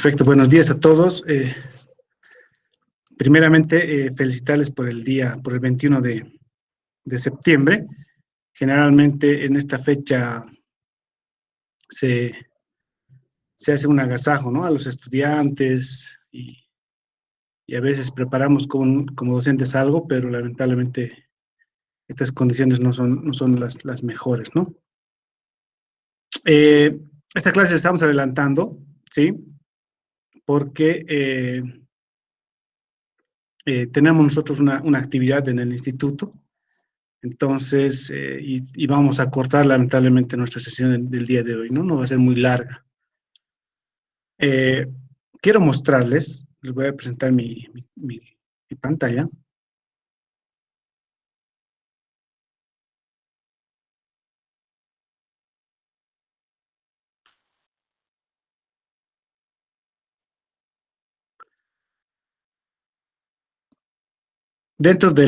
Perfecto, buenos días a todos. Primeramente, felicitarles por el día, por el 21 de septiembre. Generalmente en esta fecha se, se hace un agasajo, ¿no?, a los estudiantes y a veces preparamos como docentes algo, pero lamentablemente estas condiciones no son las mejores, ¿no? Eh, Esta clase la estamos adelantando, ¿sí? Porque tenemos nosotros una actividad en el instituto. Entonces, y vamos a cortar lamentablemente nuestra sesión del día de hoy, ¿no? No va a ser muy larga. Eh, Quiero mostrarles, les voy a presentar mi pantalla. Dentro de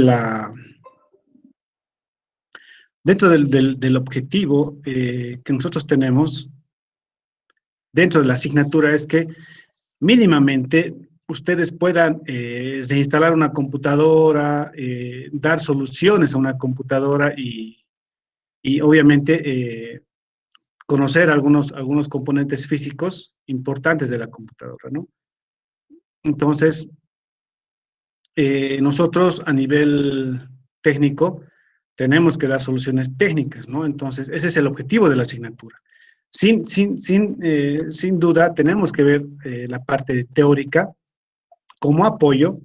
dentro del objetivo que nosotros tenemos dentro de la asignatura es que mínimamente ustedes puedan reinstalar una computadora, dar soluciones a una computadora y obviamente conocer algunos componentes físicos importantes de la computadora, ¿no? Entonces, nosotros a nivel técnico tenemos que dar soluciones técnicas, ¿no? Entonces, ese es el objetivo de la asignatura. Sin duda, tenemos que ver la parte teórica como apoyo,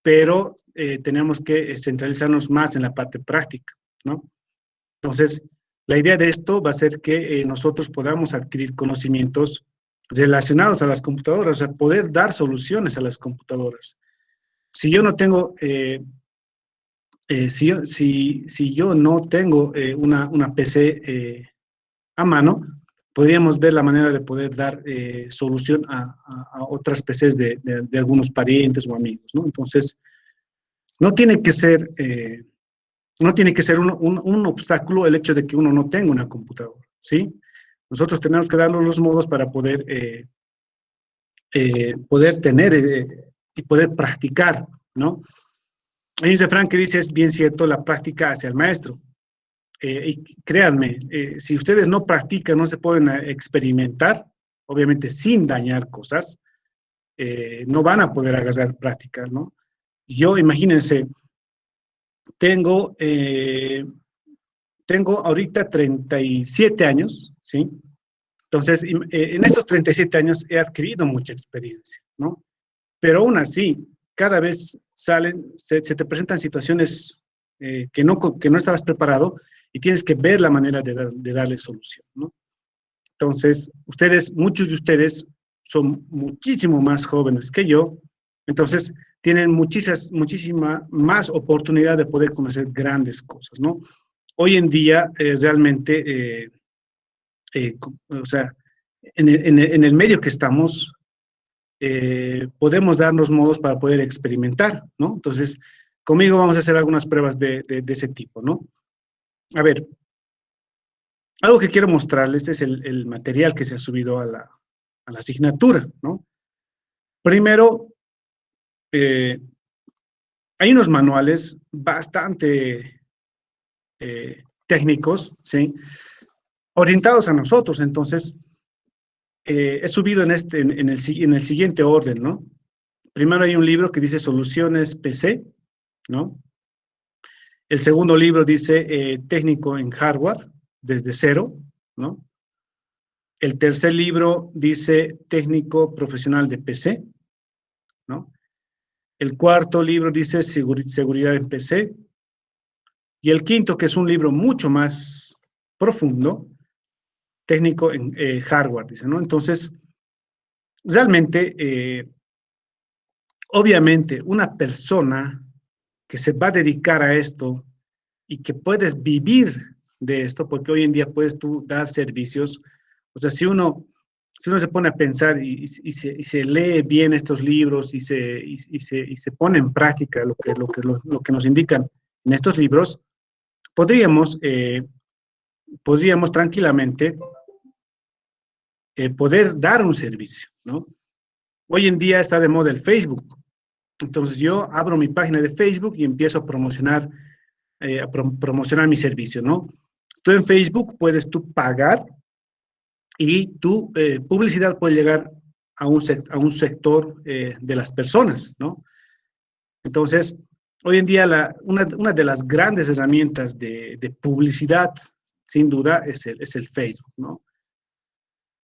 pero tenemos que centralizarnos más en la parte práctica, ¿no? Entonces, la idea de esto va a ser que nosotros podamos adquirir conocimientos relacionados a las computadoras, o sea, poder dar soluciones a las computadoras. Si yo no tengo, si yo no tengo una PC a mano, podríamos ver la manera de poder dar solución a otras PCs de algunos parientes o amigos, ¿no? Entonces, no tiene que ser, no tiene que ser un obstáculo el hecho de que uno no tenga una computadora, ¿sí? Nosotros tenemos que darnos los modos para poder tener y poder practicar, ¿no? Hay un refrán que dice, es bien cierto, la práctica hace al maestro. Y créanme, si ustedes no practican, no se pueden experimentar, obviamente sin dañar cosas, no van a poder agarrar práctica, ¿no? Yo, imagínense, tengo, tengo ahorita 37 años, ¿sí? Entonces, en estos 37 años he adquirido mucha experiencia, ¿no? Pero aún así, cada vez se te presentan situaciones que no estabas preparado y tienes que ver la manera de darle solución, ¿no? Entonces, muchos de ustedes son muchísimo más jóvenes que yo, entonces tienen muchísima más oportunidad de poder conocer grandes cosas, ¿no? Hoy en día, realmente, o sea, en el medio que estamos, podemos darnos modos para poder experimentar, ¿no? Entonces, conmigo vamos a hacer algunas pruebas de ese tipo, ¿no? A ver, algo que quiero mostrarles es el material que se ha subido a la asignatura, ¿no? Primero, eh, hay unos manuales bastante técnicos, ¿sí? Orientados a nosotros, entonces, he subido en el siguiente orden, ¿no? Primero hay un libro que dice Soluciones PC, ¿no? El segundo libro dice Técnico en Hardware, desde cero, ¿no? El tercer libro dice Técnico Profesional de PC, ¿no? El cuarto libro dice Seguridad en PC. Y el quinto, que es un libro mucho más profundo, Técnico en Hardware, dice, ¿no? Entonces, realmente, obviamente, una persona que se va a dedicar a esto y que puedes vivir de esto, porque hoy en día puedes tú dar servicios, o sea, si uno se pone a pensar y se lee bien estos libros y se pone en práctica lo que nos indican en estos libros, podríamos, podríamos tranquilamente poder dar un servicio, ¿no? Hoy en día está de moda el Facebook. Entonces yo abro mi página de Facebook y empiezo a promocionar mi servicio, ¿no? Tú en Facebook puedes tú pagar y tu publicidad puede llegar a un sector de las personas, ¿no? Entonces, hoy en día una de las grandes herramientas de publicidad, sin duda, es el Facebook, ¿no?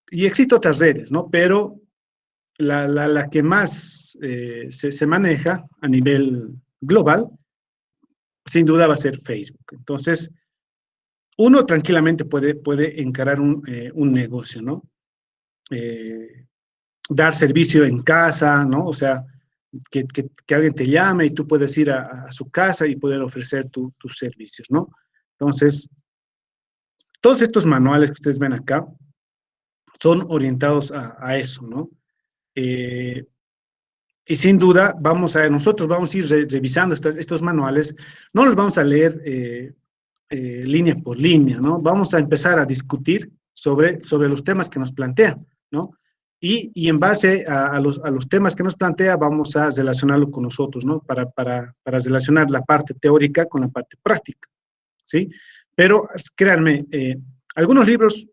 Y existen otras redes, ¿no? Pero la que más se maneja a nivel global, sin duda va a ser Facebook. Entonces, uno tranquilamente puede encarar un negocio, ¿no? Eh, dar servicio en casa, ¿no? O sea, que alguien te llame y tú puedes ir a su casa y poder ofrecer tus servicios, ¿no? Entonces, todos estos manuales que ustedes ven acá son orientados a eso, ¿no? Eh, y sin duda, nosotros vamos a ir revisando estos manuales, no los vamos a leer línea por línea, ¿no? Vamos a empezar a discutir sobre los temas que nos plantea, ¿no? Y en base a los temas que nos plantea, vamos a relacionarlo con nosotros, ¿no? Para relacionar la parte teórica con la parte práctica, ¿sí? Pero créanme, algunos libros,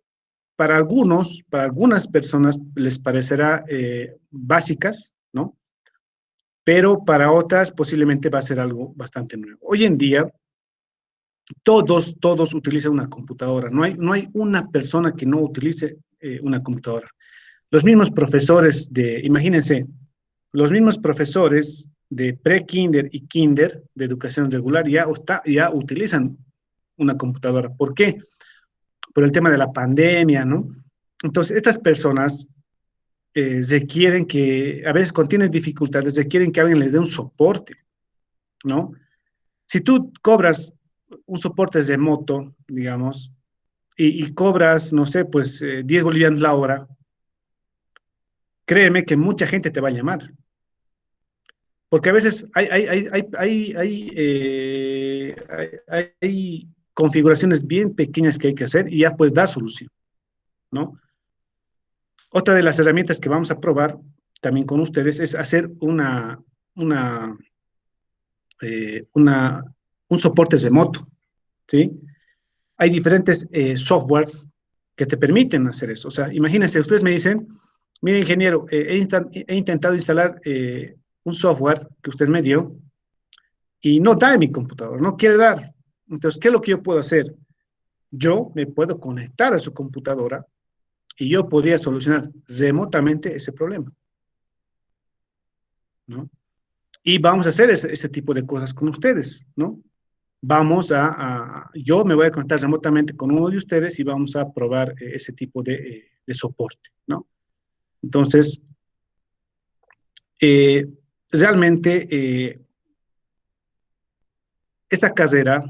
para algunas personas les parecerá básicas, ¿no? Pero para otras posiblemente va a ser algo bastante nuevo. Hoy en día, todos utilizan una computadora. No hay una persona que no utilice una computadora. Los mismos profesores imagínense, los mismos profesores de pre-kinder y kinder de educación regular ya utilizan una computadora. ¿Por qué? Por el tema de la pandemia, ¿no? Entonces, estas personas requieren a veces cuando tienen dificultades, requieren que alguien les dé un soporte, ¿no? Si tú cobras un soporte remoto, digamos, y cobras, no sé, pues 10 bolivianos la hora, créeme que mucha gente te va a llamar. Porque a veces hay configuraciones bien pequeñas que hay que hacer y ya pues da solución, ¿no? Otra de las herramientas que vamos a probar también con ustedes es hacer una, eh, una, un soporte remoto, ¿sí? Hay diferentes softwares que te permiten hacer eso. O sea, imagínense, ustedes me dicen, mire, ingeniero, he intentado instalar un software que usted me dio y no da en mi computador, no quiere dar. Entonces, ¿qué es lo que yo puedo hacer? Yo me puedo conectar a su computadora y yo podría solucionar remotamente ese problema, ¿no? Y vamos a hacer ese tipo de cosas con ustedes, ¿no? Yo me voy a conectar remotamente con uno de ustedes y vamos a probar ese tipo de soporte, ¿no? Entonces, eh, realmente esta carrera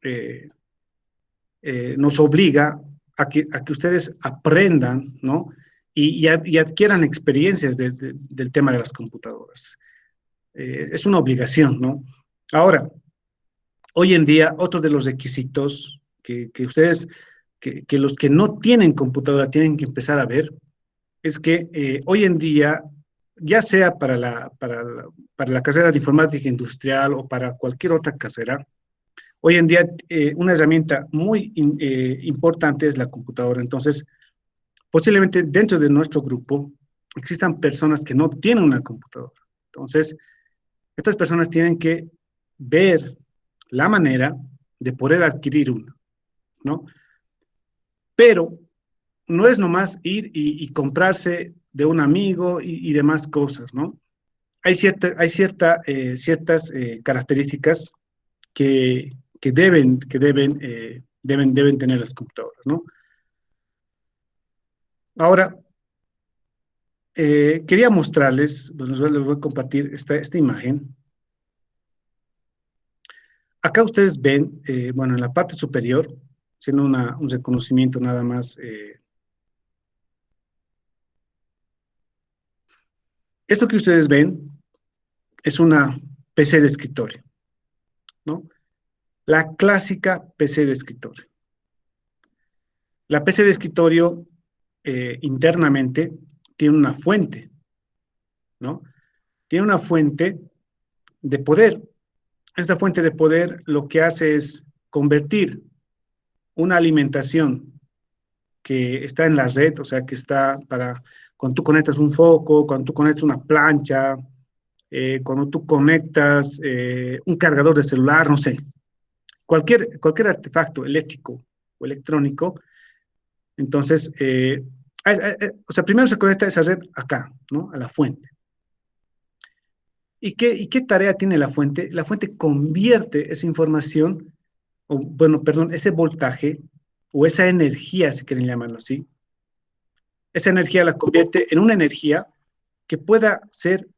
eh, nos obliga a que ustedes aprendan, ¿no? Y adquieran experiencias del tema de las computadoras. Es una obligación, ¿no? Ahora, hoy en día, otro de los requisitos que ustedes, que los que no tienen computadora tienen que empezar a ver, es que hoy en día, ya sea para la carrera de informática industrial o para cualquier otra carrera, hoy en día una herramienta muy importante es la computadora. Entonces, posiblemente dentro de nuestro grupo existan personas que no tienen una computadora. Entonces, estas personas tienen que ver la manera de poder adquirir una, ¿no? Pero no es nomás ir y comprarse de un amigo y demás cosas, ¿no? Hay ciertas características que deben tener las computadoras, ¿no? Ahora, quería mostrarles, pues les voy a compartir esta imagen. Acá ustedes ven, bueno, en la parte superior, haciendo un reconocimiento nada más. Esto que ustedes ven es una PC de escritorio, ¿no? La clásica PC de escritorio. La PC de escritorio internamente tiene una fuente. ¿no? Tiene una fuente de poder. Esta fuente de poder lo que hace es convertir una alimentación que está en la red, o sea, que está para cuando tú conectas un foco, cuando tú conectas una plancha, cuando tú conectas un cargador de celular, no sé, cualquier artefacto eléctrico o electrónico, entonces, o sea, primero se conecta esa red acá, ¿no? A la fuente. ¿Y qué tarea tiene la fuente? La fuente convierte esa información, o bueno, perdón, ese voltaje o esa energía, si quieren llamarlo así, esa energía la convierte en una energía que pueda ser,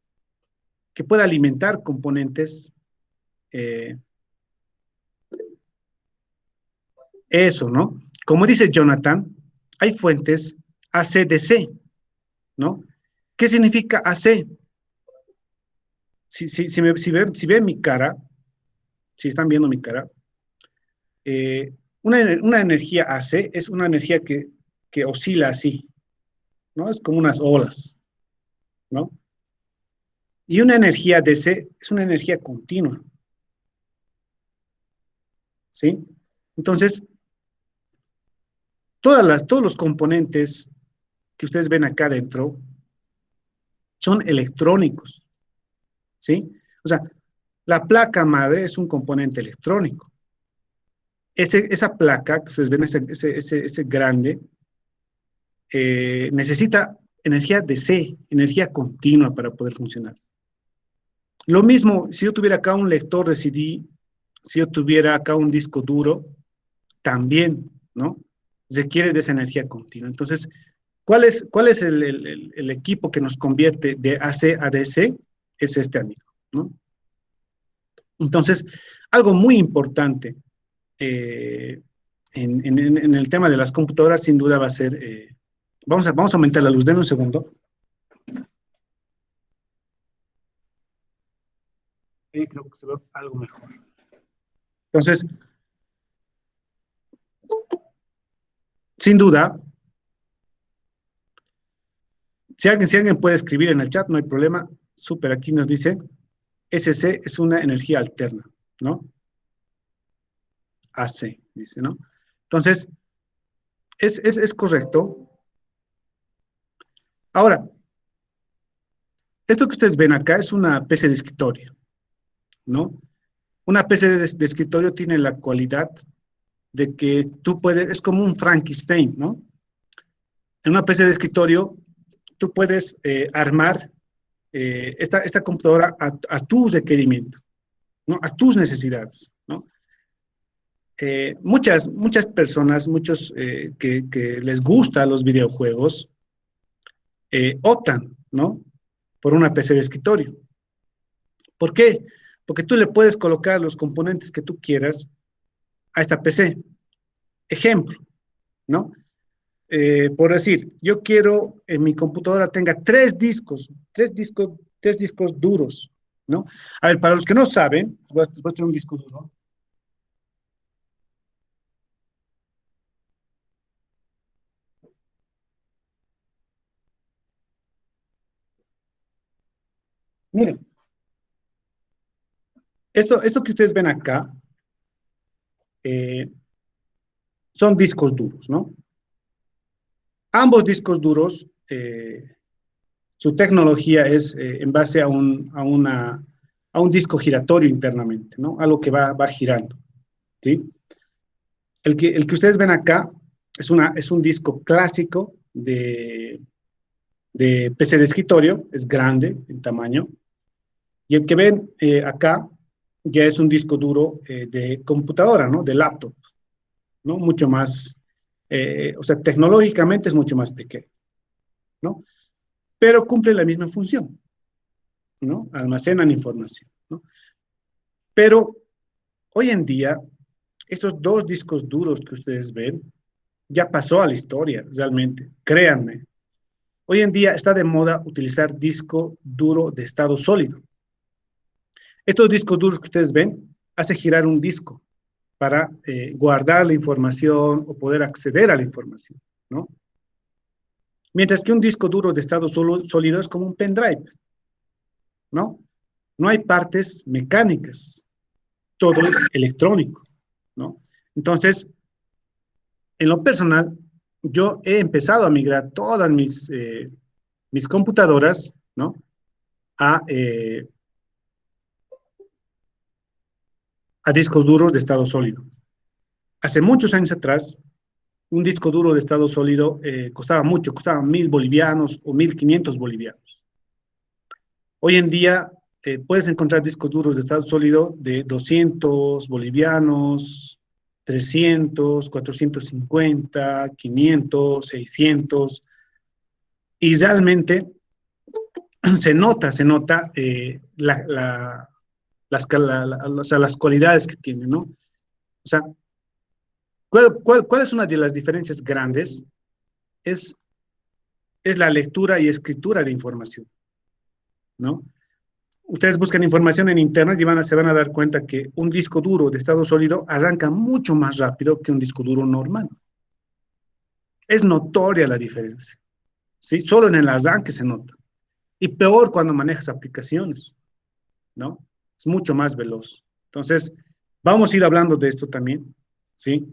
que pueda alimentar componentes, eh, eso, ¿no? Como dice Jonathan, hay fuentes AC/DC, ¿no? ¿Qué significa AC? Si ven mi cara, si están viendo mi cara, una energía AC es una energía que oscila así, ¿no? Es como unas olas, ¿no? Y una energía DC es una energía continua, ¿sí? Entonces, todos los componentes que ustedes ven acá adentro son electrónicos, ¿sí? O sea, la placa madre es un componente electrónico. Esa placa que ustedes ven, ese grande, necesita energía DC, energía continua para poder funcionar. Lo mismo, si yo tuviera acá un lector de CD, si yo tuviera acá un disco duro, también, ¿no? Requiere de esa energía continua. Entonces, ¿cuál es el equipo que nos convierte de AC a DC? Es este amigo, ¿no? Entonces, algo muy importante en el tema de las computadoras, sin duda va a ser, vamos a aumentar la luz, denme un segundo. Creo que se ve algo mejor. Entonces, sin duda, si alguien puede escribir en el chat, no hay problema. Súper, aquí nos dice, SC es una energía alterna, ¿no? AC, dice, ¿no? Entonces, es correcto. Ahora, esto que ustedes ven acá es una PC de escritorio, ¿no? Una PC de escritorio tiene la cualidad de que tú puedes, es como un Frankenstein, ¿no? En una PC de escritorio, tú puedes armar esta computadora a tus requerimientos, ¿no? A tus necesidades, ¿no? Muchas personas, muchos que les gustan los videojuegos, optan, ¿no? Por una PC de escritorio. ¿Por qué? Porque tú le puedes colocar los componentes que tú quieras a esta PC. Ejemplo, ¿no? Por decir, yo quiero en mi computadora tenga tres discos duros, ¿no? A ver, para los que no saben, voy a tener un disco duro. Miren, esto que ustedes ven acá eh, son discos duros, ¿no? Ambos discos duros, su tecnología es en base a un disco giratorio internamente, ¿no? Algo que va girando, ¿sí? El que ustedes ven acá es un disco clásico de PC de escritorio, es grande en tamaño, y el que ven acá ya es un disco duro de computadora, ¿no? De laptop, ¿no? Mucho más, o sea, tecnológicamente es mucho más pequeño, ¿no? Pero cumple la misma función, ¿no? Almacenan información, ¿no? Pero hoy en día, estos dos discos duros que ustedes ven, ya pasó a la historia, realmente, créanme. Hoy en día está de moda utilizar disco duro de estado sólido. Estos discos duros que ustedes ven, hace girar un disco para guardar la información o poder acceder a la información, ¿no? Mientras que un disco duro de estado sólido es como un pendrive, ¿no? No hay partes mecánicas, todo es electrónico, ¿no? Entonces, en lo personal, yo he empezado a migrar todas mis computadoras, ¿no? A, eh, a discos duros de estado sólido. Hace muchos años atrás, un disco duro de estado sólido costaba mucho, costaba 1.000 bolivianos o 1.500 bolivianos. Hoy en día puedes encontrar discos duros de estado sólido de 200 bolivianos, 300, 450, 500, 600, y realmente se nota o sea, las cualidades que tiene, ¿no? O sea, ¿cuál es una de las diferencias grandes? Es, es la lectura y escritura de información, ¿no? Ustedes buscan información en internet y se van a dar cuenta que un disco duro de estado sólido arranca mucho más rápido que un disco duro normal. Es notoria la diferencia, ¿sí? Solo en el arranque se nota. Y peor cuando manejas aplicaciones, ¿no? Es mucho más veloz. Entonces, vamos a ir hablando de esto también, ¿sí?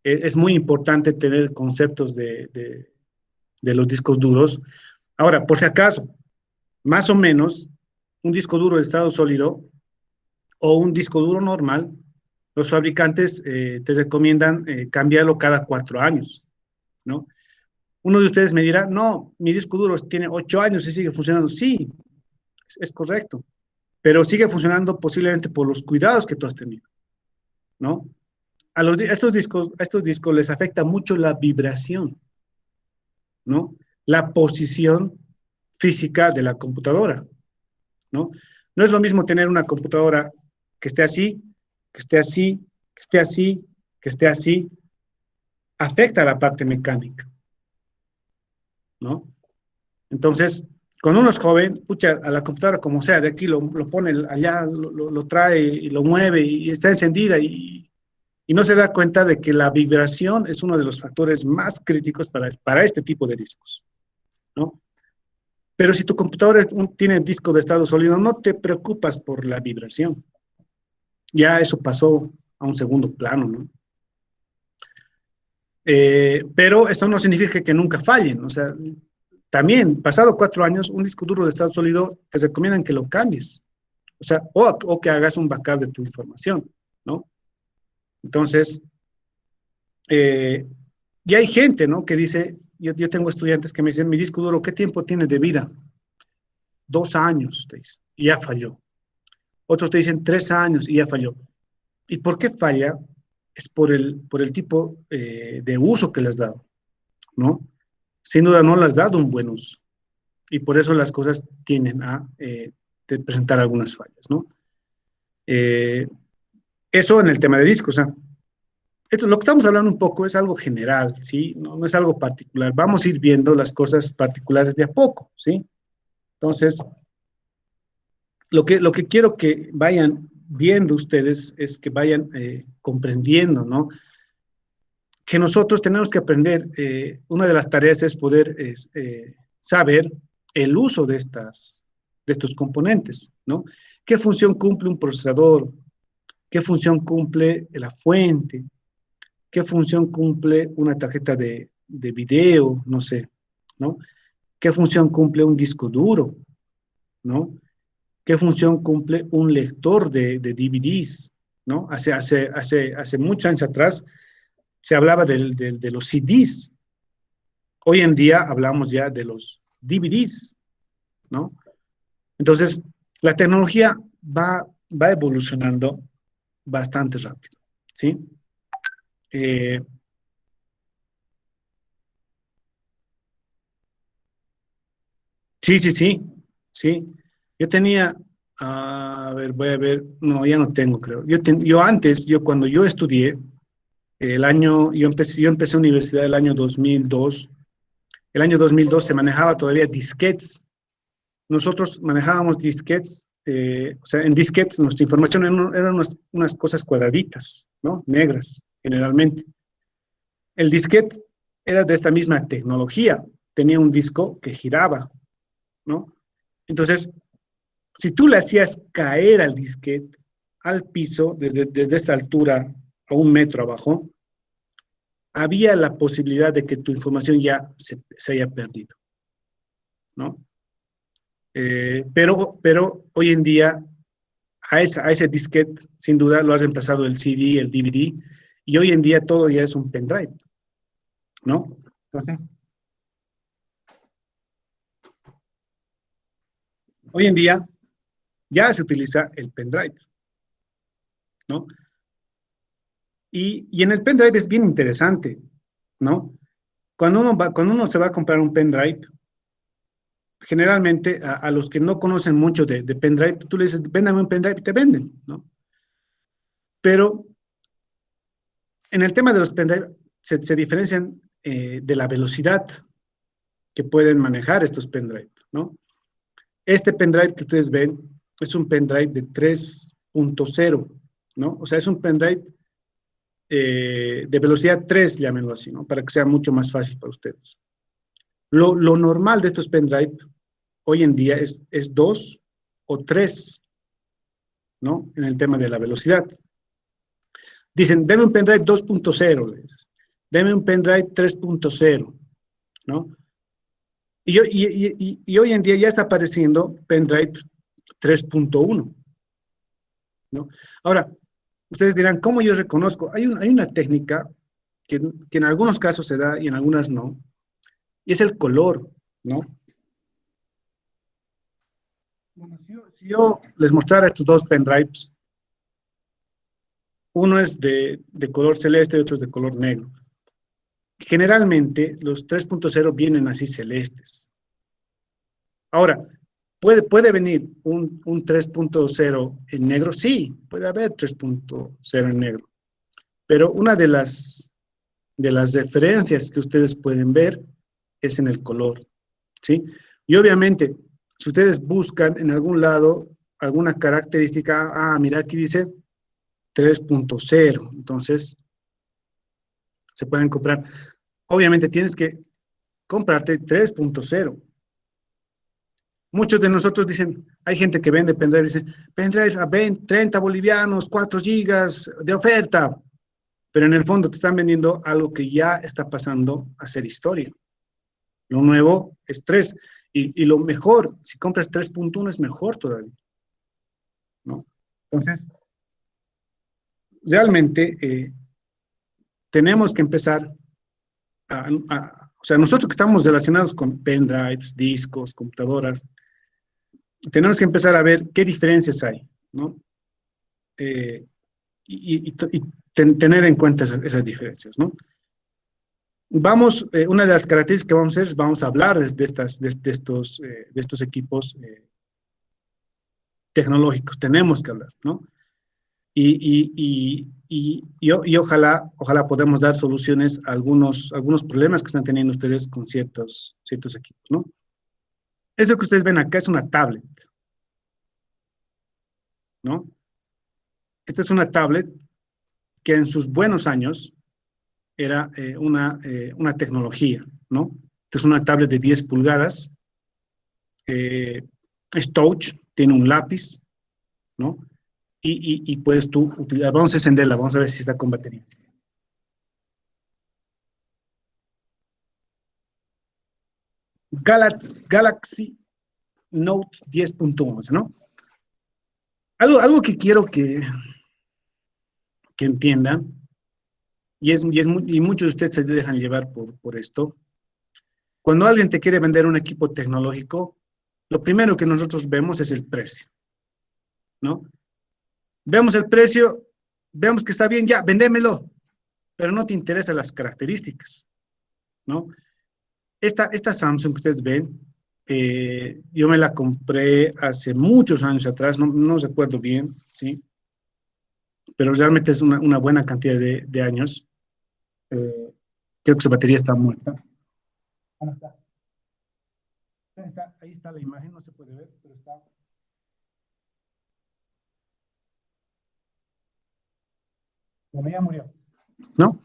Es muy importante tener conceptos de los discos duros. Ahora, por si acaso, más o menos, un disco duro de estado sólido o un disco duro normal, los fabricantes te recomiendan cambiarlo cada 4 años, ¿no? Uno de ustedes me dirá, no, mi disco duro tiene 8 años y sigue funcionando. Sí, es correcto, pero sigue funcionando posiblemente por los cuidados que tú has tenido, ¿no? A estos discos les afecta mucho la vibración, ¿no? La posición física de la computadora, ¿no? No es lo mismo tener una computadora que esté así, que esté así, que esté así, que esté así, afecta a la parte mecánica, ¿no? Entonces, cuando uno es joven, pucha, a la computadora como sea, de aquí lo pone allá, lo trae y lo mueve y está encendida y no se da cuenta de que la vibración es uno de los factores más críticos para este tipo de discos, ¿no? Pero si tu computadora tiene disco de estado sólido, no te preocupas por la vibración. Ya eso pasó a un segundo plano, ¿no? Pero esto no significa que nunca fallen. O sea, también, pasado 4 años, un disco duro de estado sólido te recomiendan que lo cambies. O sea, o que hagas un backup de tu información, ¿no? Entonces, eh, y hay gente, ¿no? Que dice, yo tengo estudiantes que me dicen, mi disco duro, ¿qué tiempo tiene de vida? 2 años, te dicen, y ya falló. Otros te dicen 3 años y ya falló. ¿Y por qué falla? Es por el tipo de uso que le has dado, ¿no? Sin duda no le has dado un buen uso. Y por eso las cosas tienden a presentar algunas fallas, ¿no? Eh, Eso en el tema de discos. O sea, lo que estamos hablando un poco es algo general, ¿sí? No es algo particular. Vamos a ir viendo las cosas particulares de a poco, ¿sí? Entonces, lo que quiero que vayan viendo ustedes es que vayan comprendiendo, ¿no? Que nosotros tenemos que aprender, una de las tareas es poder saber el uso de estos componentes, ¿no? ¿Qué función cumple un procesador? ¿Qué función cumple la fuente? ¿Qué función cumple una tarjeta de video? No sé, ¿no? ¿Qué función cumple un disco duro? ¿No? ¿Qué función cumple un lector de DVDs? ¿No? Hace muchos años atrás se hablaba de los CDs. Hoy en día hablamos ya de los DVDs, ¿no? Entonces, la tecnología va evolucionando bastante rápido, ¿sí? Eh, sí, sí, sí, sí. Yo tenía, a ver, voy a ver, no, ya no tengo, creo. Yo antes, cuando yo estudié, yo empecé universidad el año 2002. El año 2002 se manejaba todavía disquetes. Nosotros manejábamos disquetes, o sea, en disquetes nuestra información eran unas cosas cuadraditas, ¿no? Negras, generalmente. El disquete era de esta misma tecnología, tenía un disco que giraba, ¿no? Entonces, Si tú le hacías caer al disquete al piso, desde esta altura a 1 metro abajo, había la posibilidad de que tu información ya se haya perdido, ¿no? Pero hoy en día, a ese disquete, sin duda, lo has reemplazado el CD, el DVD, y hoy en día todo ya es un pendrive, ¿no? Entonces, hoy en día ya se utiliza el pendrive, ¿no? Y en el pendrive es bien interesante, ¿no? Cuando uno se va a comprar un pendrive, generalmente a los que no conocen mucho de pendrive, tú le dices, véndame un pendrive y te venden, ¿no? Pero en el tema de los pendrive se diferencian de la velocidad que pueden manejar estos pendrive, ¿no? Este pendrive que ustedes ven es un pendrive de 3.0, ¿no? O sea, es un pendrive de velocidad 3, llámenlo así, ¿no? Para que sea mucho más fácil para ustedes. Lo normal de estos pendrive hoy en día es 2 o 3, ¿no? En el tema de la velocidad. Dicen, deme un pendrive 2.0, deme un pendrive 3.0, ¿no? Y hoy en día ya está apareciendo pendrive 3.1, ¿no? Ahora, ustedes dirán, ¿cómo yo reconozco? Hay una técnica que en algunos casos se da y en algunas no, y es el color, ¿no? Bueno, si yo les mostrara estos dos pendrives, uno es de color celeste y otro es de color negro. Generalmente los 3.0 vienen así celestes. Ahora, ¿puede venir un 3.0 en negro? Sí, puede haber 3.0 en negro. Pero una de las referencias que ustedes pueden ver es en el color, ¿sí? Y obviamente, si ustedes buscan en algún lado alguna característica, mira, aquí dice 3.0, entonces se pueden comprar. Obviamente tienes que comprarte 3.0. Muchos de nosotros dicen, hay gente que vende pendrive, dice, pendrive a 20, 30 bolivianos, 4 gigas de oferta, pero en el fondo te están vendiendo algo que ya está pasando a ser historia. Lo nuevo es 3, y lo mejor, si compras 3.1 es mejor todavía, ¿no? Entonces, realmente tenemos que empezar o sea, nosotros que estamos relacionados con pendrives, discos, computadoras, tenemos que empezar a ver qué diferencias hay, ¿no? Eh, y tener en cuenta esas diferencias, ¿no? Una de las características que vamos a hacer es vamos a hablar de estos equipos tecnológicos, tenemos que hablar, ¿no? Y ojalá podamos dar soluciones a algunos problemas que están teniendo ustedes con ciertos equipos, ¿no? Eso que ustedes ven acá es una tablet, ¿no? Esta es una tablet que en sus buenos años era una tecnología, ¿no? Esta es una tablet de 10 pulgadas, es touch, tiene un lápiz, ¿no? Y puedes tú utilizar, vamos a encenderla, vamos a ver si está con batería. Galaxy Note 10.11, ¿no? Algo que quiero que entiendan, y muchos de ustedes se dejan llevar por esto. Cuando alguien te quiere vender un equipo tecnológico, lo primero que nosotros vemos es el precio, ¿no? Vemos el precio, vemos que está bien, ya, vendémelo, pero no te interesan las características, ¿no? Esta Samsung que ustedes ven, yo me la compré hace muchos años atrás, no recuerdo bien, ¿sí? Pero realmente es una buena cantidad de años. Eh, Creo que su batería está muerta. ¿Cómo está? Ahí está la imagen, no se puede ver, pero está. Bueno, ya murió. ¿No?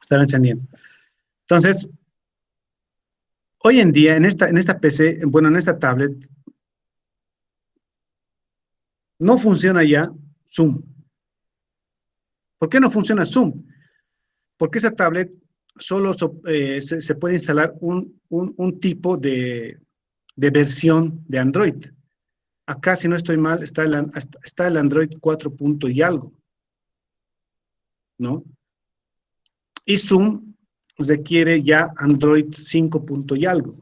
Estaba encendiendo. Entonces, hoy en día, en esta PC, bueno, en esta tablet, No funciona ya Zoom. ¿Por qué no funciona Zoom? Porque esa tablet solo se puede instalar un tipo de versión de Android. Acá, si no estoy mal, está el Android 4 punto y algo, ¿no? Y Zoom requiere ya Android 5 punto y algo.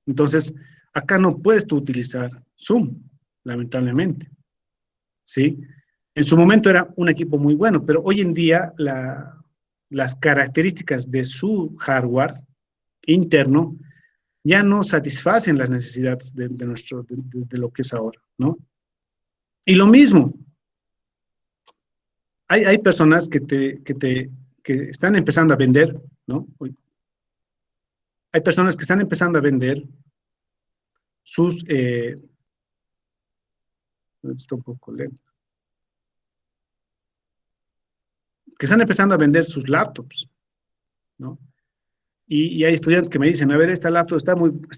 Entonces, acá no puedes tú utilizar Zoom, lamentablemente, ¿sí? En su momento era un equipo muy bueno, pero hoy en día las características de su hardware interno ya no satisfacen las necesidades de lo que es ahora, ¿no? Y lo mismo, hay personas que están empezando a vender, ¿no? Hay personas que están empezando a vender sus, está un poco lento, que están empezando a vender sus laptops, ¿no? Y hay estudiantes que me dicen, a ver, esta laptop está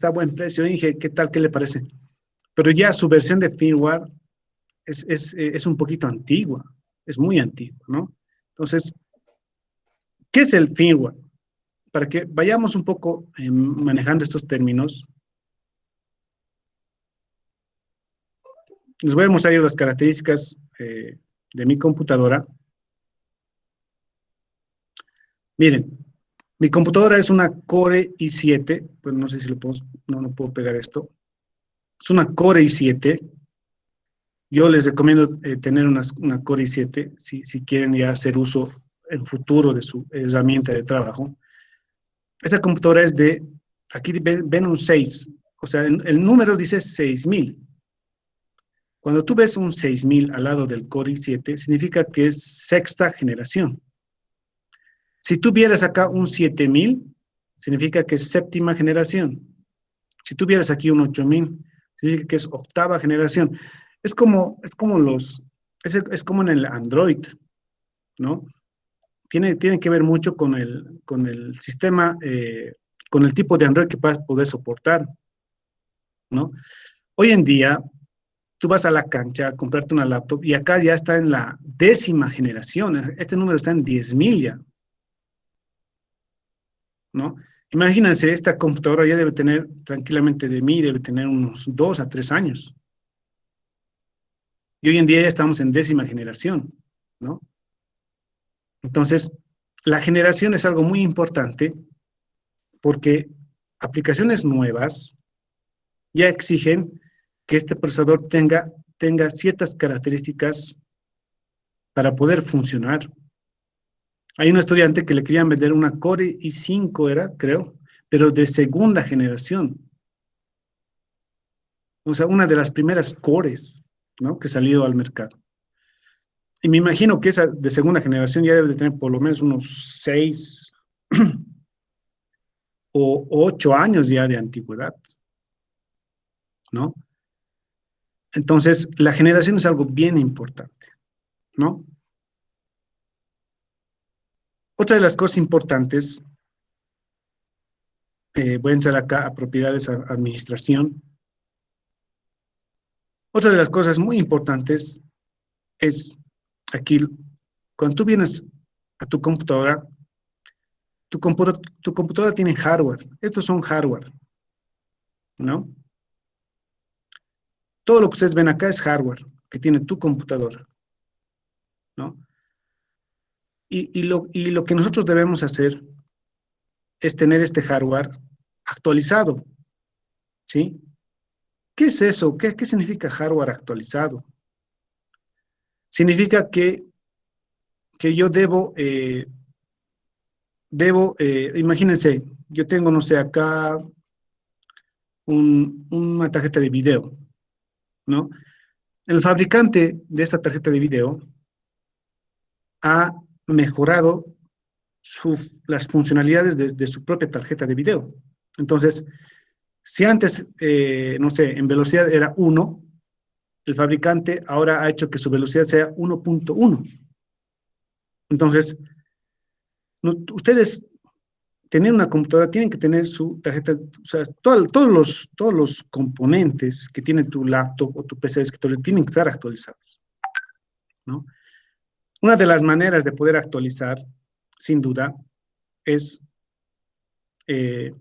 a buen precio. Y dije, ¿qué tal? ¿Qué le parece? Pero ya su versión de firmware es un poquito antigua, es muy antigua, ¿no? Entonces, ¿qué es el firmware? Para que vayamos un poco manejando estos términos, les voy a mostrar las características de mi computadora. Miren, mi computadora es una Core i7, pues no sé si lo puedo, no puedo pegar esto. Es una Core i7. Yo les recomiendo tener una Core i7 si quieren ya hacer uso en futuro de su herramienta de trabajo. Esta computadora es aquí ven un 6, o sea, el número dice 6000. Cuando tú ves un 6000 al lado del Core i7, significa que es sexta generación. Si tú vieras acá un 7000, significa que es séptima generación. Si tú vieras aquí un 8000, significa que es octava generación. Es como en el Android, ¿no? Tiene que ver mucho con el sistema, con el tipo de Android que vas a poder soportar, ¿no? Hoy en día, tú vas a la cancha a comprarte una laptop y acá ya está en la décima generación. Este número está en 10.000 ya, ¿no? Imagínense, esta computadora ya debe tener tranquilamente de mí, debe tener unos 2 a 3 años. Y hoy en día ya estamos en décima generación, ¿no? Entonces, la generación es algo muy importante porque aplicaciones nuevas ya exigen que este procesador tenga ciertas características para poder funcionar. Hay un estudiante que le querían vender una Core i5, era, creo, pero de segunda generación. O sea, una de las primeras cores, ¿no? Que salió al mercado. Y me imagino que esa de segunda generación ya debe de tener por lo menos unos 6 o 8 años ya de antigüedad, ¿no? Entonces, la generación es algo bien importante, ¿no? Otra de las cosas importantes, voy a entrar acá a propiedades, administración. Otra de las cosas muy importantes es aquí, cuando tú vienes a tu computadora tiene hardware. Estos son hardware, ¿no? Todo lo que ustedes ven acá es hardware que tiene tu computadora, ¿no? Y lo que nosotros debemos hacer es tener este hardware actualizado, ¿sí? ¿Qué es eso? ¿Qué significa hardware actualizado? Significa que yo imagínense, yo tengo, no sé, acá una tarjeta de video, ¿no? El fabricante de esta tarjeta de video ha mejorado las funcionalidades de su propia tarjeta de video. Entonces, si antes, no sé, en velocidad era 1, el fabricante ahora ha hecho que su velocidad sea 1.1. Entonces, ustedes tener una computadora, tienen que tener su tarjeta, o sea, todos los componentes que tiene tu laptop o tu PC de escritorio tienen que estar actualizados, ¿no? Una de las maneras de poder actualizar, sin duda, es, eh,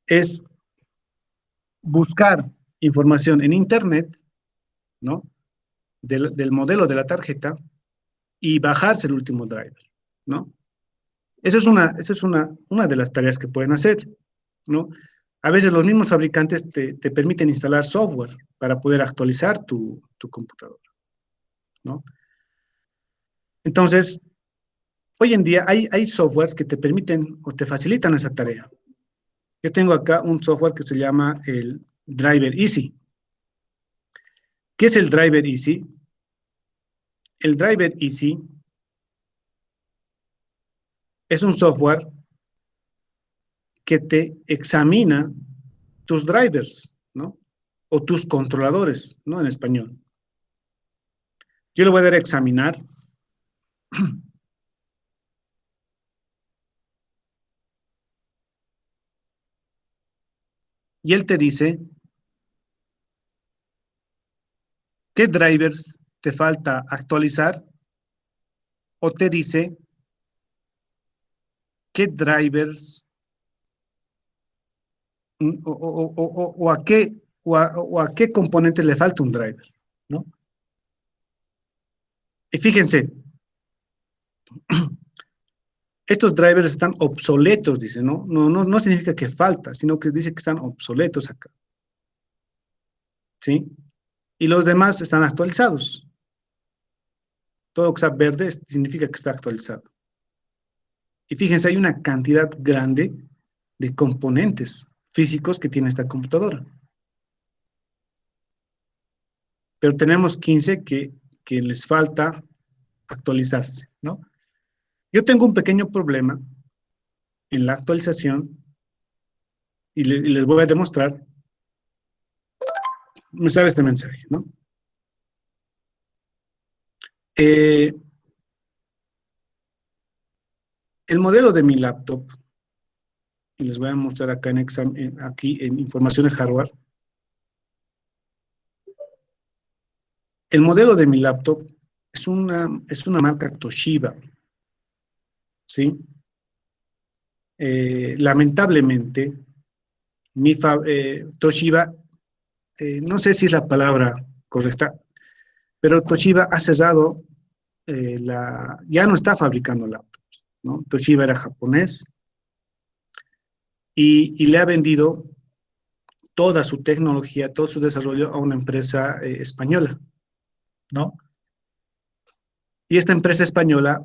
es buscar información en Internet, ¿no? Del modelo de la tarjeta y bajarse el último driver, ¿no? Esa es una de las tareas que pueden hacer, ¿no? A veces los mismos fabricantes te permiten instalar software para poder actualizar tu computadora, ¿no? Entonces, hoy en día hay softwares que te permiten o te facilitan esa tarea. Yo tengo acá un software que se llama el Driver Easy. ¿Qué es el Driver Easy? El Driver Easy es un software que te examina tus drivers, ¿no? O tus controladores, ¿no? En español. Yo le voy a dar a examinar. Y él te dice qué drivers te falta actualizar o te dice qué drivers o a qué o a qué componente le falta un driver, ¿no? Y fíjense, estos drivers están obsoletos, dice, ¿no? No significa que falta, sino que dice que están obsoletos acá, ¿sí? Y los demás están actualizados. Todo que está verde significa que está actualizado. Y fíjense, hay una cantidad grande de componentes físicos que tiene esta computadora. Pero tenemos 15 que les falta actualizarse, ¿no? Yo tengo un pequeño problema en la actualización y les voy a demostrar. Me sale este mensaje, ¿no? Eh, el modelo de mi laptop, y les voy a mostrar acá aquí en información de hardware, el modelo de mi laptop es una marca Toshiba, ¿sí? Lamentablemente, Toshiba, no sé si es la palabra correcta, pero Toshiba ha cerrado, ya no está fabricando laptops, ¿no? Toshiba era japonés y le ha vendido toda su tecnología, todo su desarrollo a una empresa española, ¿no? Y esta empresa española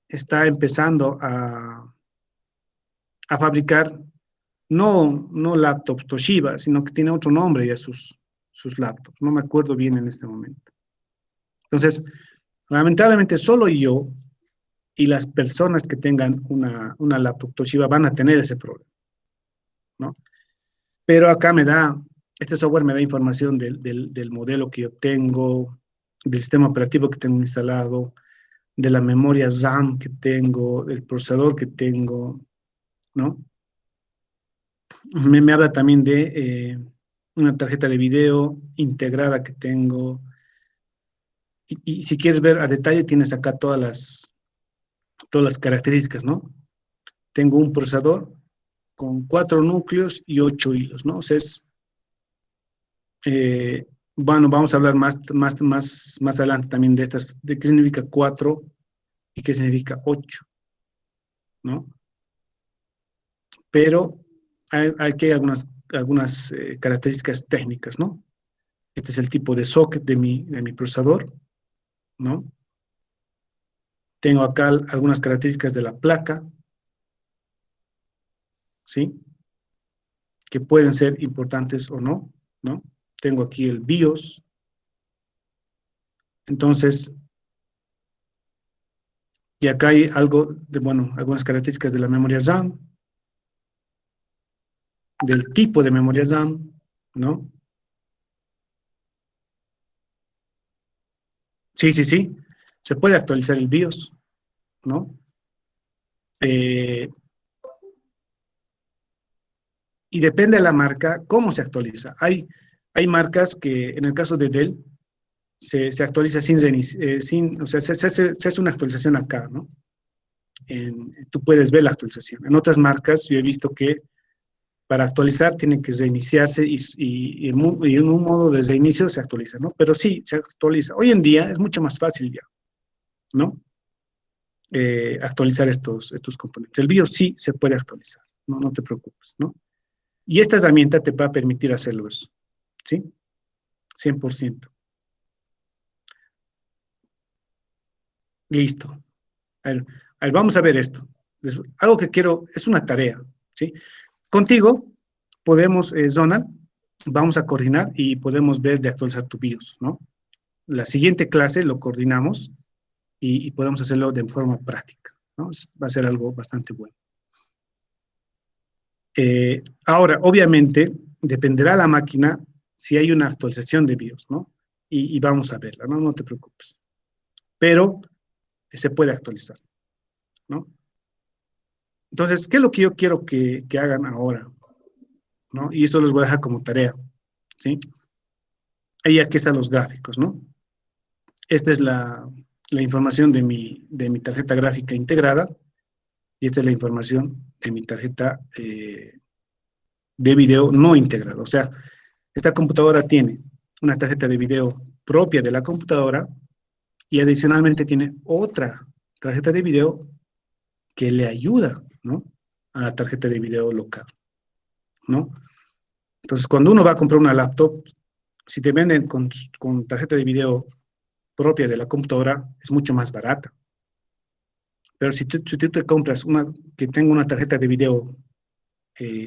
está empezando a fabricar no laptops Toshiba, sino que tiene otro nombre ya sus laptops. No me acuerdo bien en este momento. Entonces, lamentablemente solo yo y las personas que tengan una laptop Toshiba van a tener ese problema, ¿no? Pero acá este software me da información del modelo que yo tengo, del sistema operativo que tengo instalado, de la memoria RAM que tengo, del procesador que tengo, ¿no? Me habla también de una tarjeta de video integrada que tengo. Y si quieres ver a detalle, tienes acá todas las características, ¿no? Tengo un procesador con 4 núcleos y 8 hilos, ¿no? O sea, eh, bueno, vamos a hablar más adelante también de qué significa 4 y qué significa 8, ¿no? Pero aquí hay algunas características técnicas, ¿no? Este es el tipo de socket de mi procesador, ¿no? Tengo acá algunas características de la placa, ¿sí? Que pueden ser importantes o no, ¿no? Tengo aquí el BIOS. Entonces, y acá hay bueno, algunas características de la memoria RAM, del tipo de memoria RAM, ¿no? Sí, sí, sí. Se puede actualizar el BIOS, ¿no? Eh, y depende de la marca, cómo se actualiza. Hay marcas que, en el caso de Dell, se actualiza sin, o sea, se hace una actualización acá, ¿no? Tú puedes ver la actualización. En otras marcas yo he visto que para actualizar tiene que reiniciarse y en un modo de reinicio se actualiza, ¿no? Pero sí, se actualiza. Hoy en día es mucho más fácil ya, ¿no? Actualizar estos componentes. El BIOS sí se puede actualizar, no, no te preocupes, ¿no? Y esta herramienta te va a permitir hacerlo eso, ¿sí? 100%. Listo. A ver, vamos a ver esto. Algo que quiero, es una tarea, ¿sí? Contigo podemos, Zonal, vamos a coordinar y podemos ver de actualizar tu BIOS, ¿no? La siguiente clase lo coordinamos y podemos hacerlo de forma práctica, ¿no? Va a ser algo bastante bueno. Ahora, obviamente, dependerá la máquina si hay una actualización de BIOS, ¿no? Y vamos a verla, ¿no? No te preocupes. Pero se puede actualizar, ¿no? Entonces, ¿qué es lo que yo quiero que hagan ahora? ¿No? Y esto los voy a dejar como tarea, ¿sí? Ahí aquí están los gráficos, ¿no? Esta es la información de mi tarjeta gráfica integrada y esta es la información de mi tarjeta de video no integrada. O sea, esta computadora tiene una tarjeta de video propia de la computadora y adicionalmente tiene otra tarjeta de video que le ayuda, ¿no? A la tarjeta de video local, ¿no? Entonces, cuando uno va a comprar una laptop, si te venden con tarjeta de video propia de la computadora, es mucho más barata. Pero si tú te compras una que tenga una tarjeta de video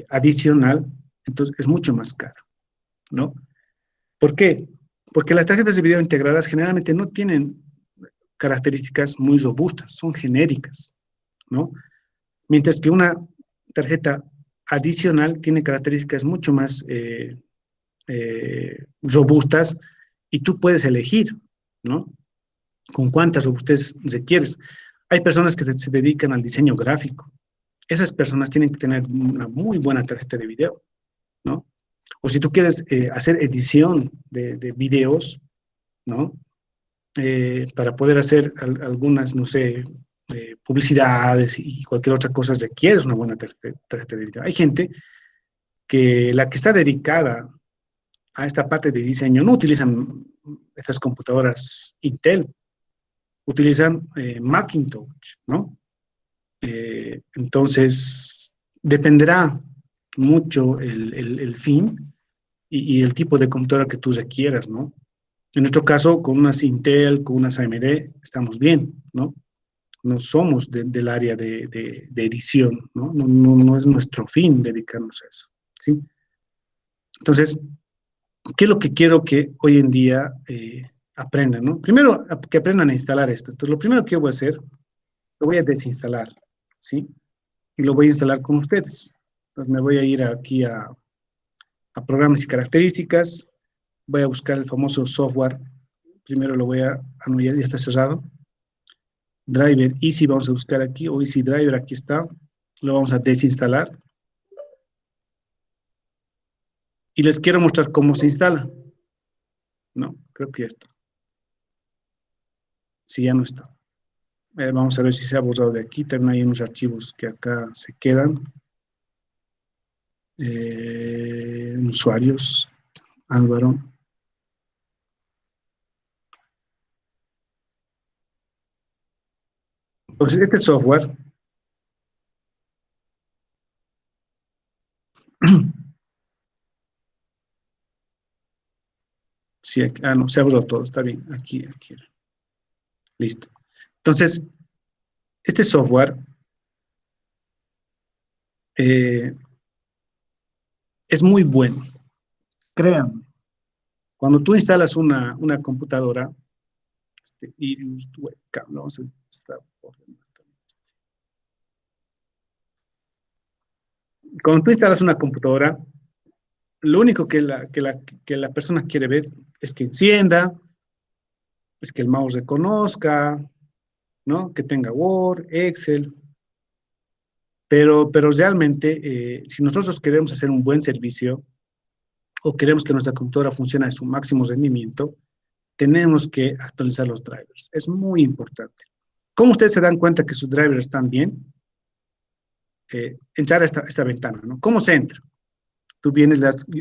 adicional, entonces es mucho más caro, ¿no? ¿Por qué? Porque las tarjetas de video integradas generalmente no tienen características muy robustas, son genéricas, ¿no? Mientras que una tarjeta adicional tiene características mucho más robustas y tú puedes elegir, ¿no? Con cuántas robustez requieres. Hay personas que se dedican al diseño gráfico. Esas personas tienen que tener una muy buena tarjeta de video, ¿no? O si tú quieres hacer edición de videos, ¿no? Para poder hacer algunas, no sé, publicidades y cualquier otra cosa, requieres una buena tarjeta de video. Hay gente que la que está dedicada a esta parte de diseño no utilizan estas computadoras Intel, utilizan Macintosh, ¿no? Entonces, dependerá mucho el fin y el tipo de computadora que tú requieras, ¿no? En nuestro caso, con unas Intel, con unas AMD, estamos bien, ¿no? No somos del área de edición, ¿no? No es nuestro fin dedicarnos a eso, ¿sí? Entonces, ¿qué es lo que quiero que hoy en día aprendan, ¿no? Primero, que aprendan a instalar esto. Entonces, lo primero que yo voy a hacer, lo voy a desinstalar, ¿sí? Y lo voy a instalar con ustedes. Entonces, me voy a ir aquí a programas y características, voy a buscar el famoso software. Primero lo voy no, ya está cerrado. Driver Easy, vamos a buscar aquí, o Easy Driver, aquí está. Lo vamos a desinstalar. Y les quiero mostrar cómo se instala. No, creo que ya está. Sí, ya no está. Vamos a ver si se ha borrado de aquí. También hay unos archivos que acá se quedan. Usuarios, Álvaro. Entonces, este software sí, no, se ha borrado todo, está bien, aquí, listo. Entonces, este software eh, es muy bueno, créanme. Cuando tú instalas una computadora, Iris Webcam, vamos a estar cuando tú instalas una computadora, lo único que la persona quiere ver es que encienda, es que el mouse reconozca, ¿no? Que tenga Word, Excel, pero realmente, si nosotros queremos hacer un buen servicio o queremos que nuestra computadora funcione a su máximo rendimiento, tenemos que actualizar los drivers. Es muy importante. ¿Cómo ustedes se dan cuenta que sus drivers están bien? Entrar a esta ventana, ¿no? ¿Cómo se entra? Tú vienes,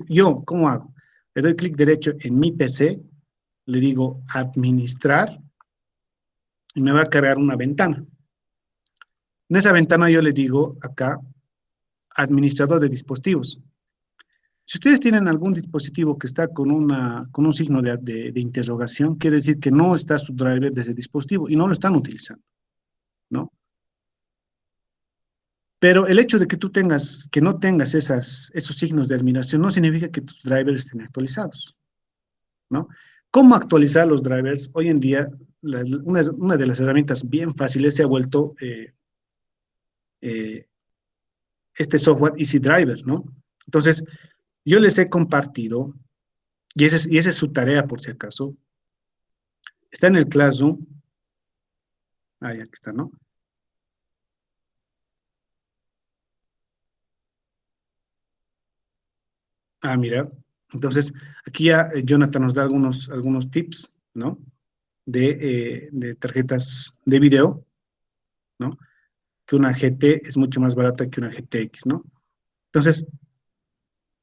yo, ¿cómo hago? Le doy clic derecho en mi PC, le digo administrar y me va a cargar una ventana. En esa ventana yo le digo acá administrador de dispositivos. Si ustedes tienen algún dispositivo que está con un signo de interrogación, quiere decir que no está su driver de ese dispositivo y no lo están utilizando, ¿no? Pero el hecho de que que no tengas esos signos de admiración no significa que tus drivers estén actualizados, ¿no? ¿Cómo actualizar los drivers? Hoy en día, una de las herramientas bien fáciles se ha vuelto eh, este software Easy Driver, ¿no? Entonces, yo les he compartido, y esa es su tarea por si acaso, está en el Classroom, ahí aquí está, ¿no? Ah, mira, entonces aquí ya Jonathan nos da algunos tips, ¿no? De tarjetas de video, ¿no? Que una GT es mucho más barata que una GTX, ¿no? Entonces,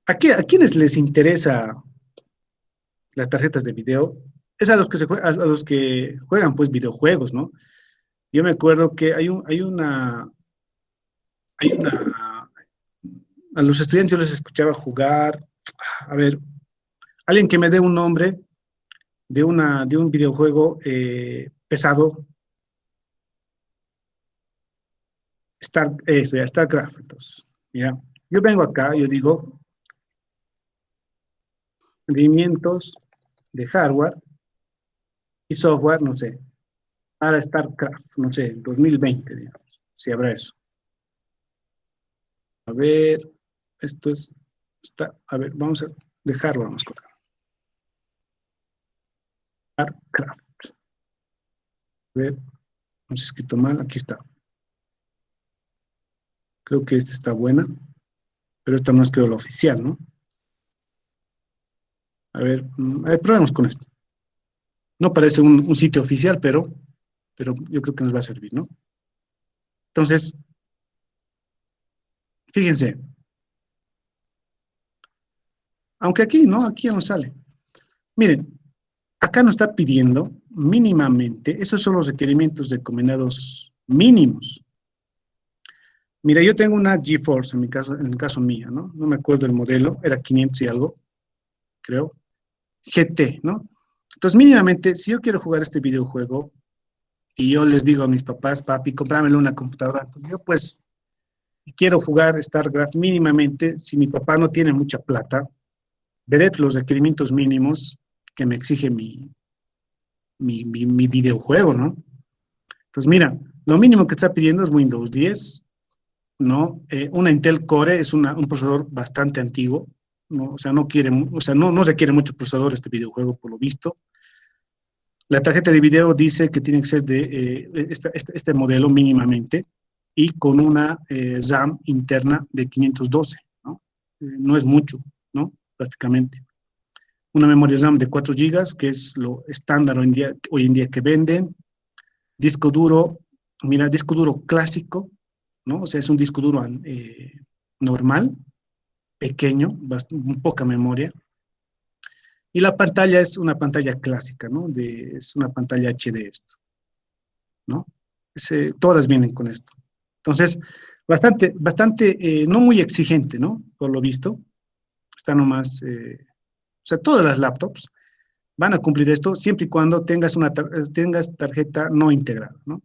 ¿a quiénes les interesa las tarjetas de video? Es a los que a los que juegan pues videojuegos, ¿no? Yo me acuerdo que hay una, a los estudiantes yo les escuchaba jugar, a ver, alguien que me dé un nombre de un videojuego pesado, StarCraft, entonces, mira, yo vengo acá, yo digo, rendimientos de hardware y software, no sé, para StarCraft, no sé, 2020, digamos, si habrá eso. A ver, esto es, a ver, vamos a dejarlo, vamos a StarCraft. A ver, hemos escrito mal, aquí está. Creo que esta está buena, pero esta no es creo la oficial, ¿no? A ver, probemos con esto. No parece un sitio oficial, pero yo creo que nos va a servir, ¿no? Entonces, fíjense, aunque aquí, ¿no? Aquí ya no sale. Miren, acá nos está pidiendo mínimamente, esos son los requerimientos recomendados mínimos. Mira, yo tengo una GeForce en el caso mía, ¿no? No me acuerdo el modelo, era 500 y algo, creo. GT, ¿no? Entonces, mínimamente, si yo quiero jugar este videojuego y yo les digo a mis papás, papi, comprámelo una computadora, yo pues quiero jugar StarCraft mínimamente, si mi papá no tiene mucha plata, veré los requerimientos mínimos que me exige mi videojuego, ¿no? Entonces, mira, lo mínimo que está pidiendo es Windows 10, ¿no? Una Intel Core es un procesador bastante antiguo, ¿no? O sea, no requiere mucho procesador este videojuego, por lo visto. La tarjeta de video dice que tiene que ser de este modelo mínimamente y con una RAM interna de 512, ¿no? No es mucho, ¿no? Prácticamente. Una memoria RAM de 4 gigas, que es lo estándar hoy en día que venden. Disco duro, mira, disco duro clásico, ¿no? O sea, es un disco duro normal, pequeño, poca memoria. Y la pantalla es una pantalla clásica, ¿no? Es una pantalla HD esto, ¿no? Todas vienen con esto. Entonces, no muy exigente, ¿no? Por lo visto, está nomás, o sea, todas las laptops van a cumplir esto siempre y cuando tengas tarjeta no integrada, ¿no?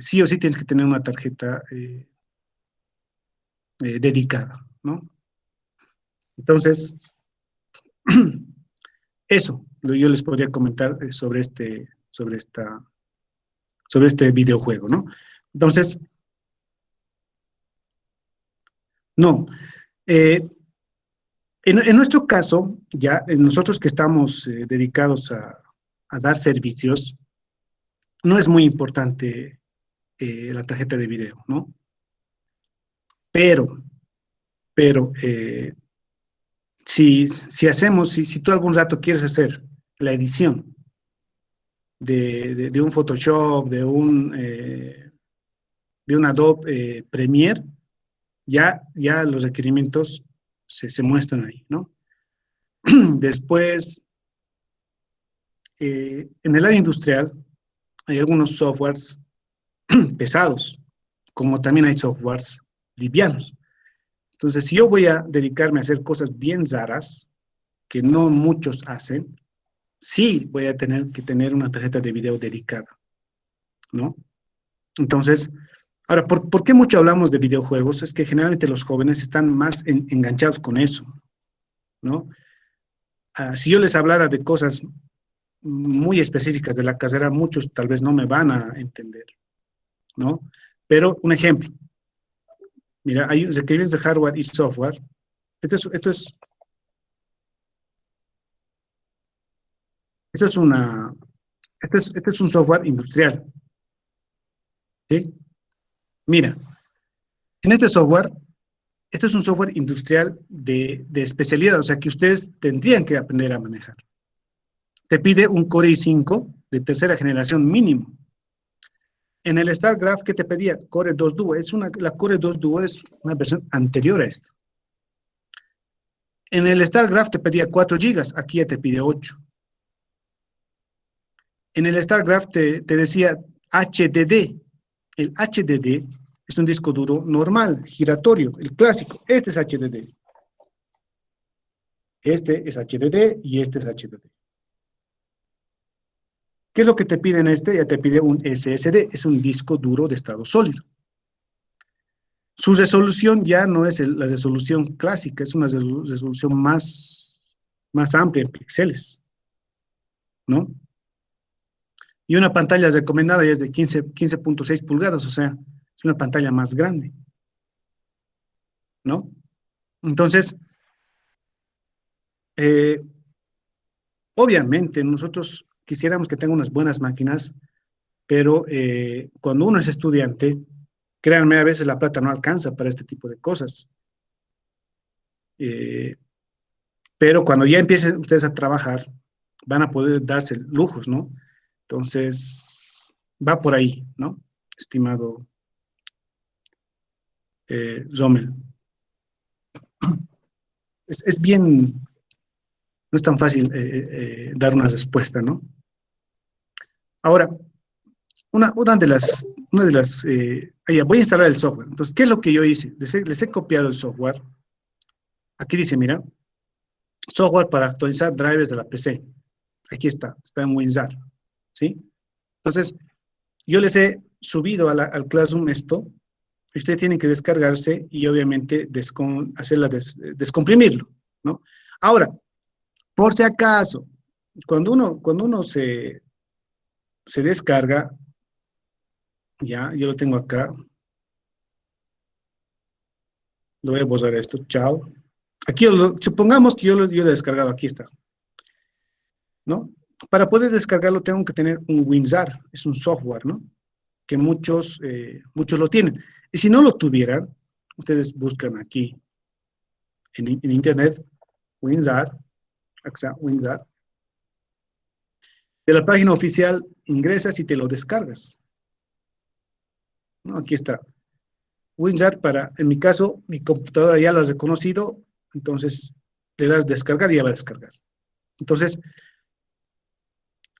Sí o sí tienes que tener una tarjeta dedicada, ¿no? Entonces, eso yo les podría comentar sobre este videojuego, ¿no? Entonces, no. eh, en nuestro caso, ya nosotros que estamos dedicados a dar servicios, no es muy importante la tarjeta de video, ¿no? Pero, pero, si tú algún rato quieres hacer la edición de un Photoshop, de un Adobe Premiere, ya los requerimientos se muestran ahí, ¿no? Después, en el área industrial hay algunos softwares pesados, como también hay softwares livianos. Entonces, si yo voy a dedicarme a hacer cosas bien raras, que no muchos hacen, sí voy a tener que tener una tarjeta de video dedicada, ¿no? Entonces, ahora, ¿por qué mucho hablamos de videojuegos? Es que generalmente los jóvenes están más enganchados con eso, ¿no? Si yo les hablara de cosas muy específicas de la carrera, muchos tal vez no me van a entender, ¿no? Pero un ejemplo, mira, hay requerimientos de hardware y software. Esto es, esto es, esto es una, esto es un software industrial, ¿sí? Mira, en este software, esto es un software industrial de especialidad, o sea, que ustedes tendrían que aprender a manejar. Te pide un Core i5 de tercera generación mínimo. En el StarCraft, ¿qué te pedía? Core 2 Duo. La Core 2 Duo es una versión anterior a esta. En el StarCraft te pedía 4 gigas, aquí ya te pide 8. En el StarCraft te decía HDD. El HDD es un disco duro normal, giratorio, el clásico. Este es HDD. Este es HDD y este es HDD. ¿Qué es lo que te pide en este? Ya te pide un SSD, es un disco duro de estado sólido. Su resolución ya no es la resolución clásica, es una resolución más amplia en píxeles, ¿no? Y una pantalla recomendada ya es de 15.6 pulgadas, o sea, es una pantalla más grande, ¿no? Entonces, eh, obviamente nosotros quisiéramos que tenga unas buenas máquinas, pero cuando uno es estudiante, créanme, a veces la plata no alcanza para este tipo de cosas. Eh, pero cuando ya empiecen ustedes a trabajar, van a poder darse lujos, ¿no? Entonces, va por ahí, ¿no? Estimado Rommel. Es bien, no es tan fácil dar una respuesta, ¿no? Ahora, voy a instalar el software. Entonces, ¿qué es lo que yo hice? Les he copiado el software. Aquí dice, mira, software para actualizar drivers de la PC. Aquí está en WinRAR, ¿sí? Entonces, yo les he subido al Classroom esto, ustedes tienen que descargarse y obviamente descomprimirlo, ¿no? Ahora, por si acaso, cuando uno se descarga, ya, yo lo tengo acá, lo voy a borrar esto, chao. Aquí, supongamos que yo lo he descargado, aquí está, ¿no? Para poder descargarlo tengo que tener un WinRAR, es un software, ¿no? Que muchos lo tienen. Y si no lo tuvieran, ustedes buscan aquí en internet, WinRAR, WinRAR, de la página oficial ingresas y te lo descargas, ¿no? Aquí está. WinRAR en mi caso, mi computadora ya lo ha reconocido, entonces le das descargar y ya va a descargar. Entonces,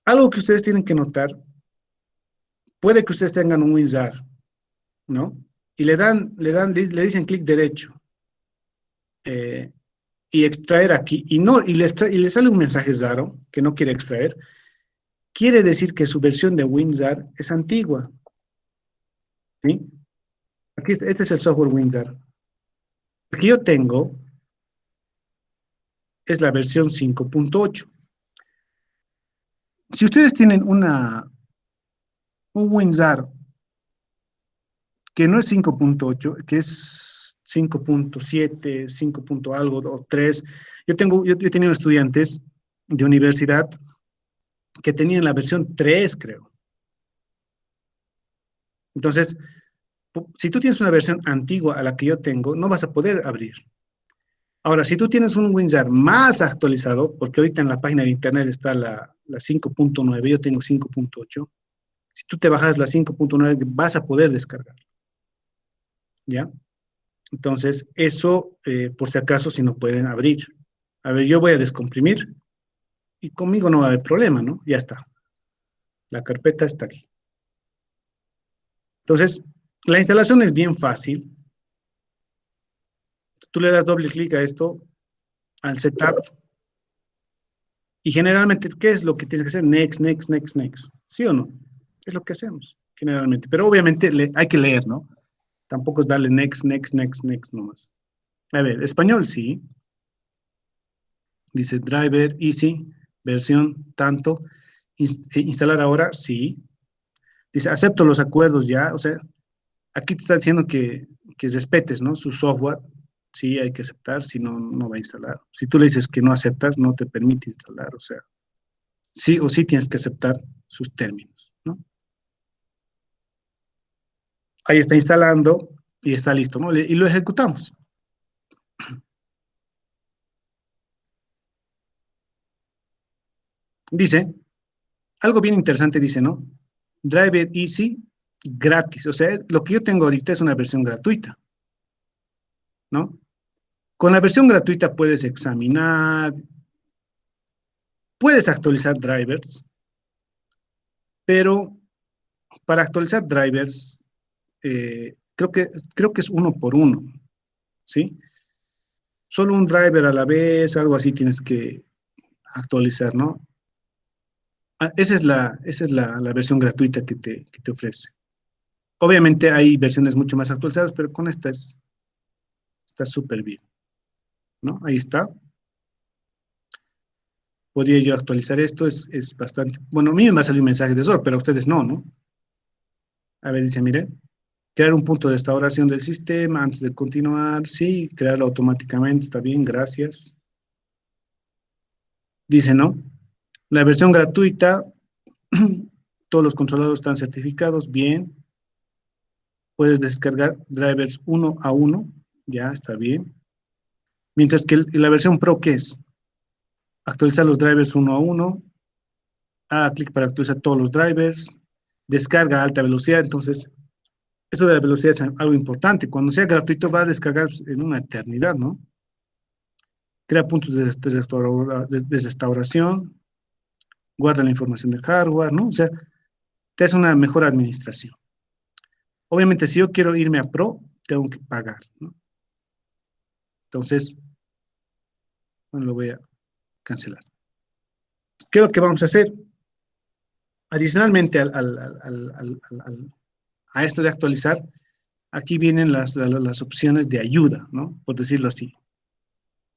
algo que ustedes tienen que notar, puede que ustedes tengan un WinRAR, ¿no? Y le dicen clic derecho eh, y extraer aquí, y le sale un mensaje raro que no quiere extraer, quiere decir que su versión de WinRAR es antigua, ¿sí? Aquí, este es el software WinRAR. El que yo tengo es la versión 5.8. Si ustedes tienen un WinRAR que no es 5.8, que es 5.7, 5 punto algo o 3, yo he tenido estudiantes de universidad que tenían la versión 3, creo. Entonces, si tú tienes una versión antigua a la que yo tengo, no vas a poder abrir. Ahora, si tú tienes un WinRAR más actualizado, porque ahorita en la página de internet está la 5.9, yo tengo 5.8, si tú te bajas la 5.9 vas a poder descargar, ¿ya? Entonces, eso, por si acaso, si no pueden abrir. A ver, yo voy a descomprimir y conmigo no va a haber problema, ¿no? Ya está. La carpeta está aquí. Entonces, la instalación es bien fácil. Tú le das doble clic a esto, al setup, y generalmente, ¿qué es lo que tienes que hacer? Next, next, next, next. ¿Sí o no? Es lo que hacemos, generalmente. Pero obviamente hay que leer, ¿no? Tampoco es darle next, next, next, next nomás. A ver, español sí. Dice driver, easy, versión, tanto. Instalar ahora, sí. Dice, acepto los acuerdos ya. O sea, aquí te está diciendo que respetes, ¿no? Su software. Sí, hay que aceptar, si no, no va a instalar. Si tú le dices que no aceptas, no te permite instalar. O sea, sí o sí tienes que aceptar sus términos, ¿no? Ahí está instalando y está listo, ¿no? Y lo ejecutamos. Dice, algo bien interesante dice, ¿no? Driver Easy gratis. O sea, lo que yo tengo ahorita es una versión gratuita, ¿no? Con la versión gratuita puedes examinar, puedes actualizar drivers, pero para actualizar drivers, creo que es uno por uno, ¿sí? Solo un driver a la vez, algo así tienes que actualizar, ¿no? Esa es la versión gratuita que te ofrece. Obviamente hay versiones mucho más actualizadas, pero con esta está súper bien, ¿no? Ahí está. Podría yo actualizar esto, es bastante. Bueno, a mí me va a salir un mensaje de error, pero a ustedes no, ¿no? A ver, dice, mire, crear un punto de restauración del sistema antes de continuar. Sí, crearlo automáticamente, está bien, gracias. Dice, ¿no? La versión gratuita, todos los controlados están certificados, bien. Puedes descargar drivers uno a uno, ya está bien. Mientras que la versión Pro, ¿qué es? Actualizar los drivers uno a uno, haga clic para actualizar todos los drivers, descarga a alta velocidad, entonces eso de la velocidad es algo importante. Cuando sea gratuito va a descargar en una eternidad, ¿no? Crea puntos de restauración, guarda la información del hardware, ¿no? O sea, te hace una mejor administración. Obviamente, si yo quiero irme a Pro, tengo que pagar, ¿no? Entonces, bueno, lo voy a cancelar. ¿Qué es lo que vamos a hacer? Adicionalmente a esto de actualizar, aquí vienen las opciones de ayuda, ¿no? Por decirlo así.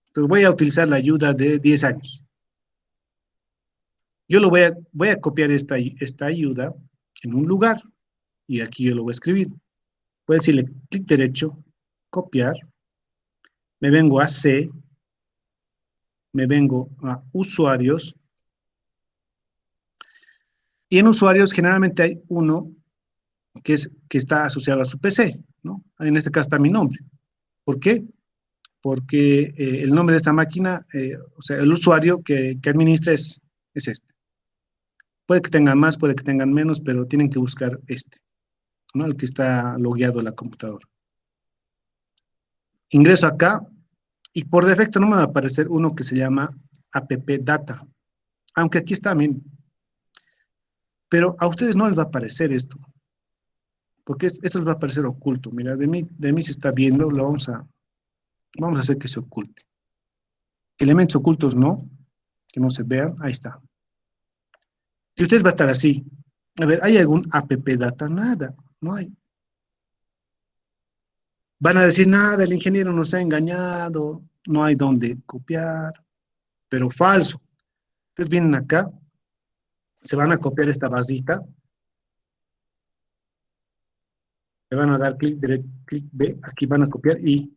Entonces voy a utilizar la ayuda de 10 años. Yo voy a copiar esta ayuda en un lugar y aquí yo lo voy a escribir. Voy a decirle clic derecho, copiar, me vengo a C, me vengo a usuarios y en usuarios generalmente hay uno que está asociado a su PC, ¿no? En este caso está mi nombre. ¿Por qué? Porque el nombre de esta máquina, o sea, el usuario que administra es este. Puede que tengan más, puede que tengan menos, pero tienen que buscar este, ¿no? El que está logueado en la computadora. Ingreso acá y por defecto no me va a aparecer uno que se llama app data, aunque aquí está bien, pero a ustedes no les va a aparecer esto, porque esto les va a aparecer oculto. Mira, de mí se está viendo, vamos a hacer que se oculte. Elementos ocultos no, que no se vean, ahí está. Y ustedes va a estar así. A ver, ¿hay algún app data? Nada, no hay. Van a decir, nada, el ingeniero nos ha engañado, no hay dónde copiar, pero falso. Entonces vienen acá, se van a copiar esta basita, le van a dar clic B, aquí van a copiar y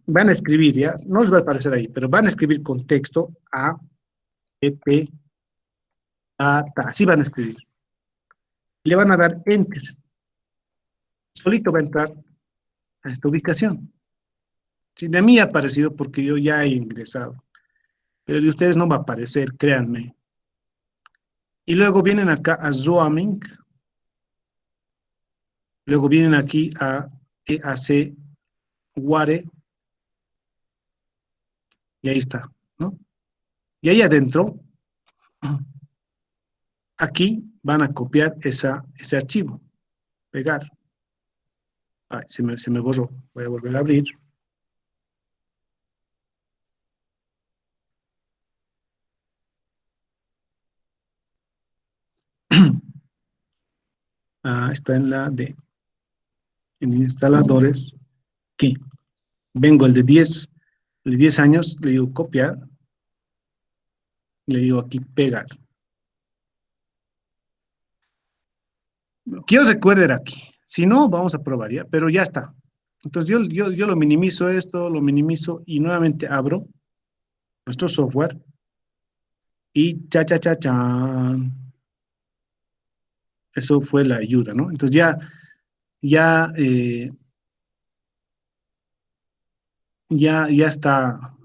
van a escribir, ¿ya? No les va a aparecer ahí, pero van a escribir con texto A, E, P, A, T, así van a escribir. Le van a dar Enter. solito va a entrar a esta ubicación. Sí, de mí ha aparecido porque yo ya he ingresado, pero de ustedes no va a aparecer, créanme. Y luego vienen acá a Zooming, luego vienen aquí a EAC Ware, y ahí está, ¿no? Y ahí adentro, aquí van a copiar ese archivo, pegar. Ay, se me borró. Voy a volver a abrir. Está en la de en instaladores. Aquí. Vengo el de 10 años, le digo copiar, le digo aquí pegar. Quiero recuerden aquí. Si no, vamos a probar ya, pero ya está. Entonces yo lo minimizo esto, lo minimizo y nuevamente abro nuestro software y cha, cha, cha, cha. Eso fue la ayuda, ¿no? Entonces ya, ya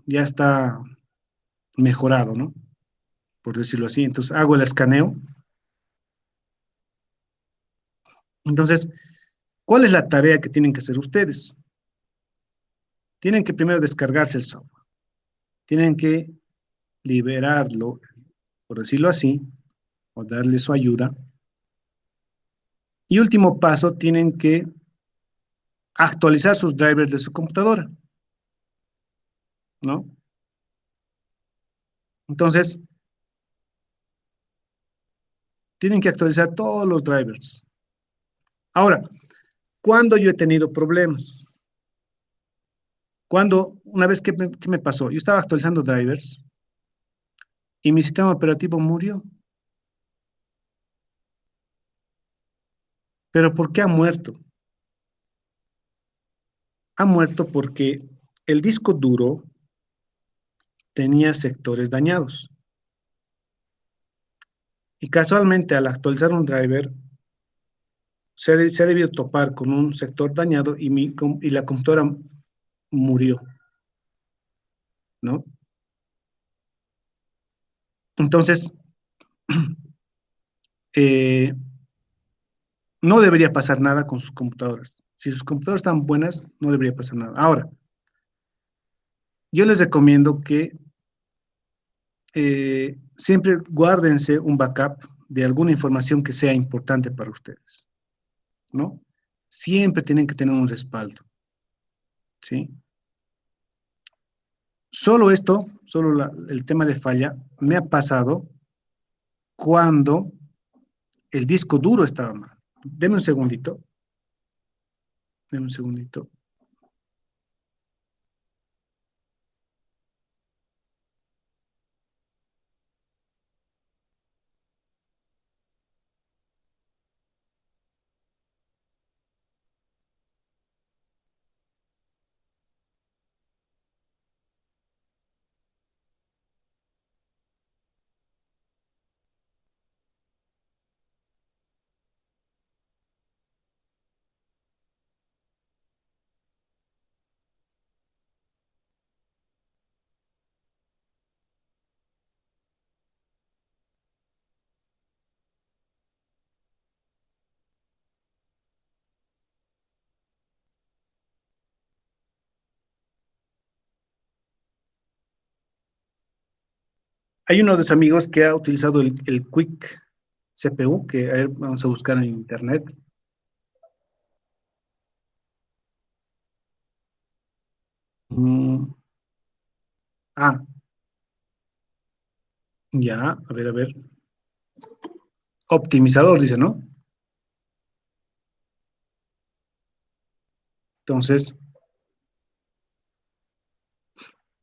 está mejorado, ¿no? Por decirlo así. Entonces hago el escaneo. Entonces, ¿cuál es la tarea que tienen que hacer ustedes? Tienen que primero descargarse el software. Tienen que liberarlo, por decirlo así, o darle su ayuda. Y último paso, tienen que actualizar sus drivers de su computadora, ¿no? Entonces, tienen que actualizar todos los drivers. Ahora, ¿cuándo yo he tenido problemas? Una vez que me pasó, yo estaba actualizando drivers y mi sistema operativo murió. ¿Pero por qué ha muerto? Ha muerto porque el disco duro tenía sectores dañados. Y casualmente al actualizar un driver, se ha debido topar con un sector dañado y la computadora murió, ¿no? Entonces, eh, no debería pasar nada con sus computadoras. Si sus computadoras están buenas, no debería pasar nada. Ahora, yo les recomiendo que siempre guárdense un backup de alguna información que sea importante para ustedes, ¿no? Siempre tienen que tener un respaldo, ¿sí? Solo esto, solo el tema de falla, me ha pasado cuando el disco duro estaba mal. Deme un segundito, deme un segundito. Hay uno de los amigos que ha utilizado el Quick CPU, que a ver, vamos a buscar en internet. Mm, ah, ya, a ver. Optimizador, dice, ¿no? Entonces,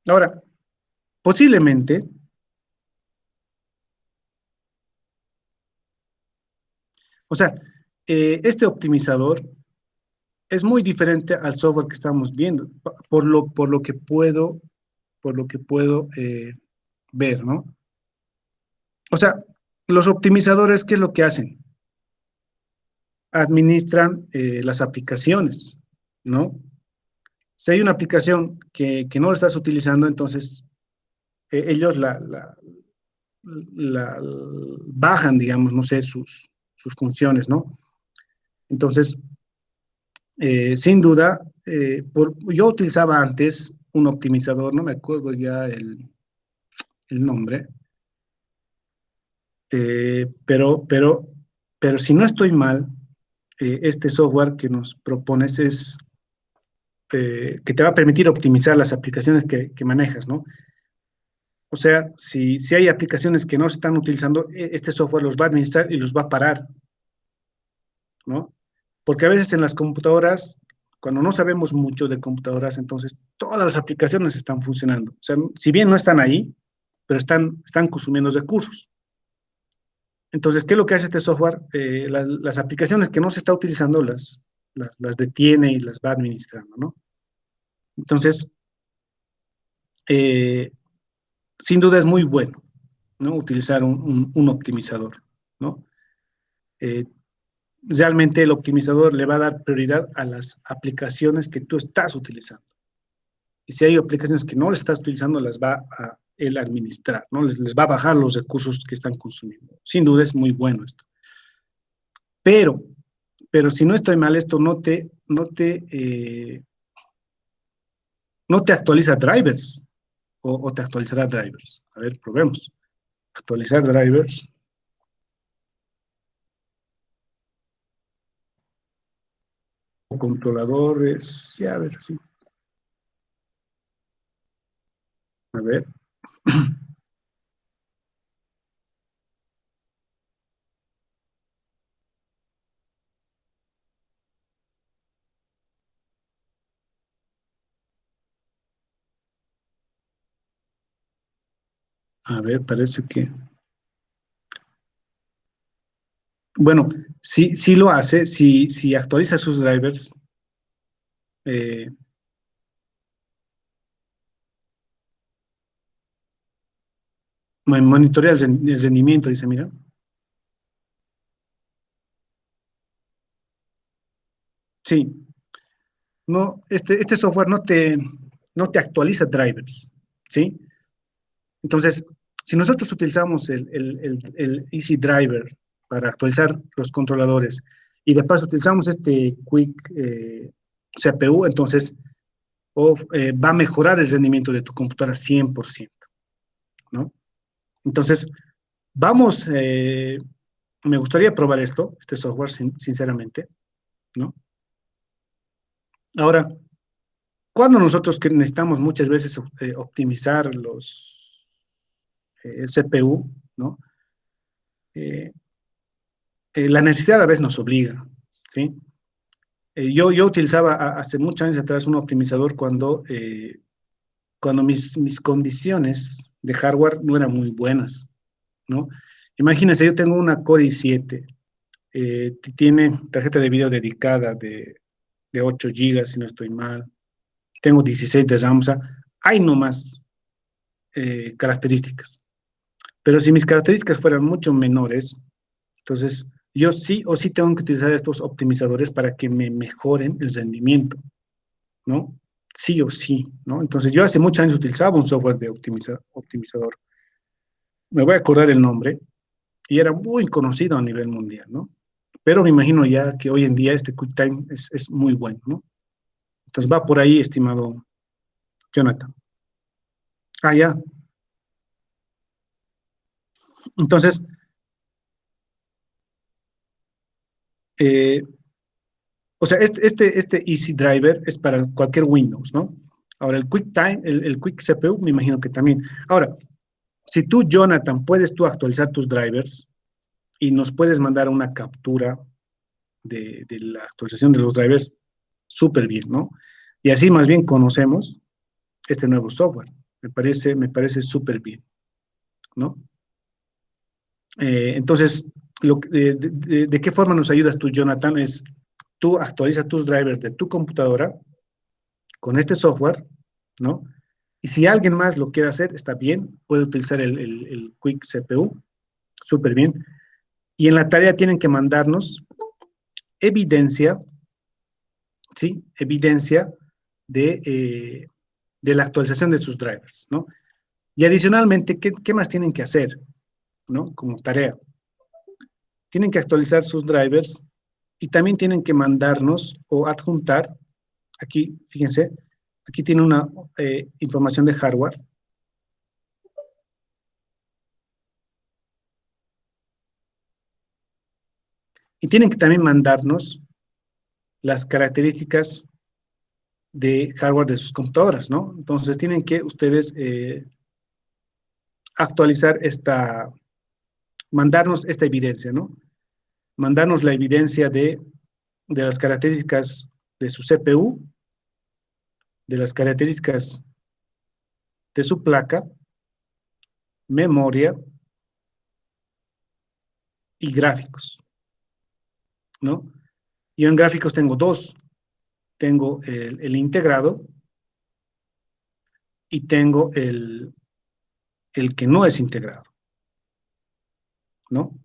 ahora, posiblemente, o sea, este optimizador es muy diferente al software que estamos viendo, por lo que puedo ver, ¿no? O sea, los optimizadores, ¿qué es lo que hacen? administran las aplicaciones, ¿no? Si hay una aplicación que no estás utilizando, entonces ellos la bajan, digamos, no sé, sus funciones, ¿no? Entonces, sin duda, yo utilizaba antes un optimizador, no me acuerdo ya el nombre, pero si no estoy mal, este software que nos propones es que te va a permitir optimizar las aplicaciones que manejas, ¿no? O sea, si hay aplicaciones que no se están utilizando, este software los va a administrar y los va a parar, ¿no? Porque a veces en las computadoras, cuando no sabemos mucho de computadoras, entonces todas las aplicaciones están funcionando. O sea, si bien no están ahí, pero están consumiendo recursos. Entonces, ¿qué es lo que hace este software? Las aplicaciones que no se está utilizando las detiene y las va administrando, ¿no? Entonces, eh, sin duda es muy bueno, ¿no? Utilizar un optimizador, ¿no? Eh, realmente el optimizador le va a dar prioridad a las aplicaciones que tú estás utilizando. Y si hay aplicaciones que no le estás utilizando, las va a él administrar, ¿no? Les va a bajar los recursos que están consumiendo. Sin duda es muy bueno esto. Pero, pero si no estoy mal, esto no te actualiza drivers o te actualizará drivers. A ver, probemos. Actualizar drivers o controladores. Sí, a ver, sí. A ver. A ver, parece que. Bueno, sí lo hace, si actualiza sus drivers, eh, monitorea el rendimiento, dice, mira. Sí, no, este software no te actualiza drivers, ¿sí? Entonces, si nosotros utilizamos el Easy Driver para actualizar los controladores y de paso utilizamos este Quick CPU, entonces va a mejorar el rendimiento de tu computadora 100%, ¿no? Entonces, vamos, me gustaría probar este software, sinceramente, ¿no? Ahora, cuando nosotros que necesitamos muchas veces optimizar el CPU, ¿no? Eh, la necesidad a veces nos obliga, ¿sí? Yo utilizaba hace muchos años atrás un optimizador cuando mis condiciones de hardware no eran muy buenas, ¿no? Imagínense, yo tengo una Core i7, tiene tarjeta de video dedicada de 8 gigas, si no estoy mal, tengo 16 de RAM, o sea, hay nomás características. Pero si mis características fueran mucho menores, entonces yo sí o sí tengo que utilizar estos optimizadores para que me mejoren el rendimiento, ¿no? Sí o sí, ¿no? Entonces yo hace muchos años utilizaba un software de optimizador. Me voy a acordar el nombre y era muy conocido a nivel mundial, ¿no? Pero me imagino ya que hoy en día este QuickTime es muy bueno, ¿no? Entonces va por ahí, estimado Jonathan. Ah, ya. Entonces, eh, o sea, este Easy Driver es para cualquier Windows, ¿no? Ahora, el QuickTime, el Quick CPU, me imagino que también. Ahora, si tú, Jonathan, puedes tú actualizar tus drivers y nos puedes mandar una captura de la actualización de los drivers, súper bien, ¿no? Y así más bien conocemos este nuevo software. Me parece súper bien, ¿no? Entonces, de qué forma nos ayudas tú, Jonathan? Es tú actualiza tus drivers de tu computadora con este software, ¿no? Y si alguien más lo quiere hacer, está bien, puede utilizar el Quick CPU, súper bien. Y en la tarea tienen que mandarnos evidencia, ¿sí? Evidencia de la actualización de sus drivers, ¿no? Y adicionalmente, ¿qué más tienen que hacer, ¿no? Como tarea. Tienen que actualizar sus drivers y también tienen que mandarnos o adjuntar, aquí, fíjense, aquí tiene una información de hardware, y tienen que también mandarnos las características de hardware de sus computadoras, ¿no? Entonces tienen que ustedes actualizar mandarnos esta evidencia, ¿no? Mandarnos la evidencia de las características de su CPU, de las características de su placa, memoria y gráficos, ¿no? Yo en gráficos tengo dos. Tengo el integrado y tengo el que no es integrado, ¿no?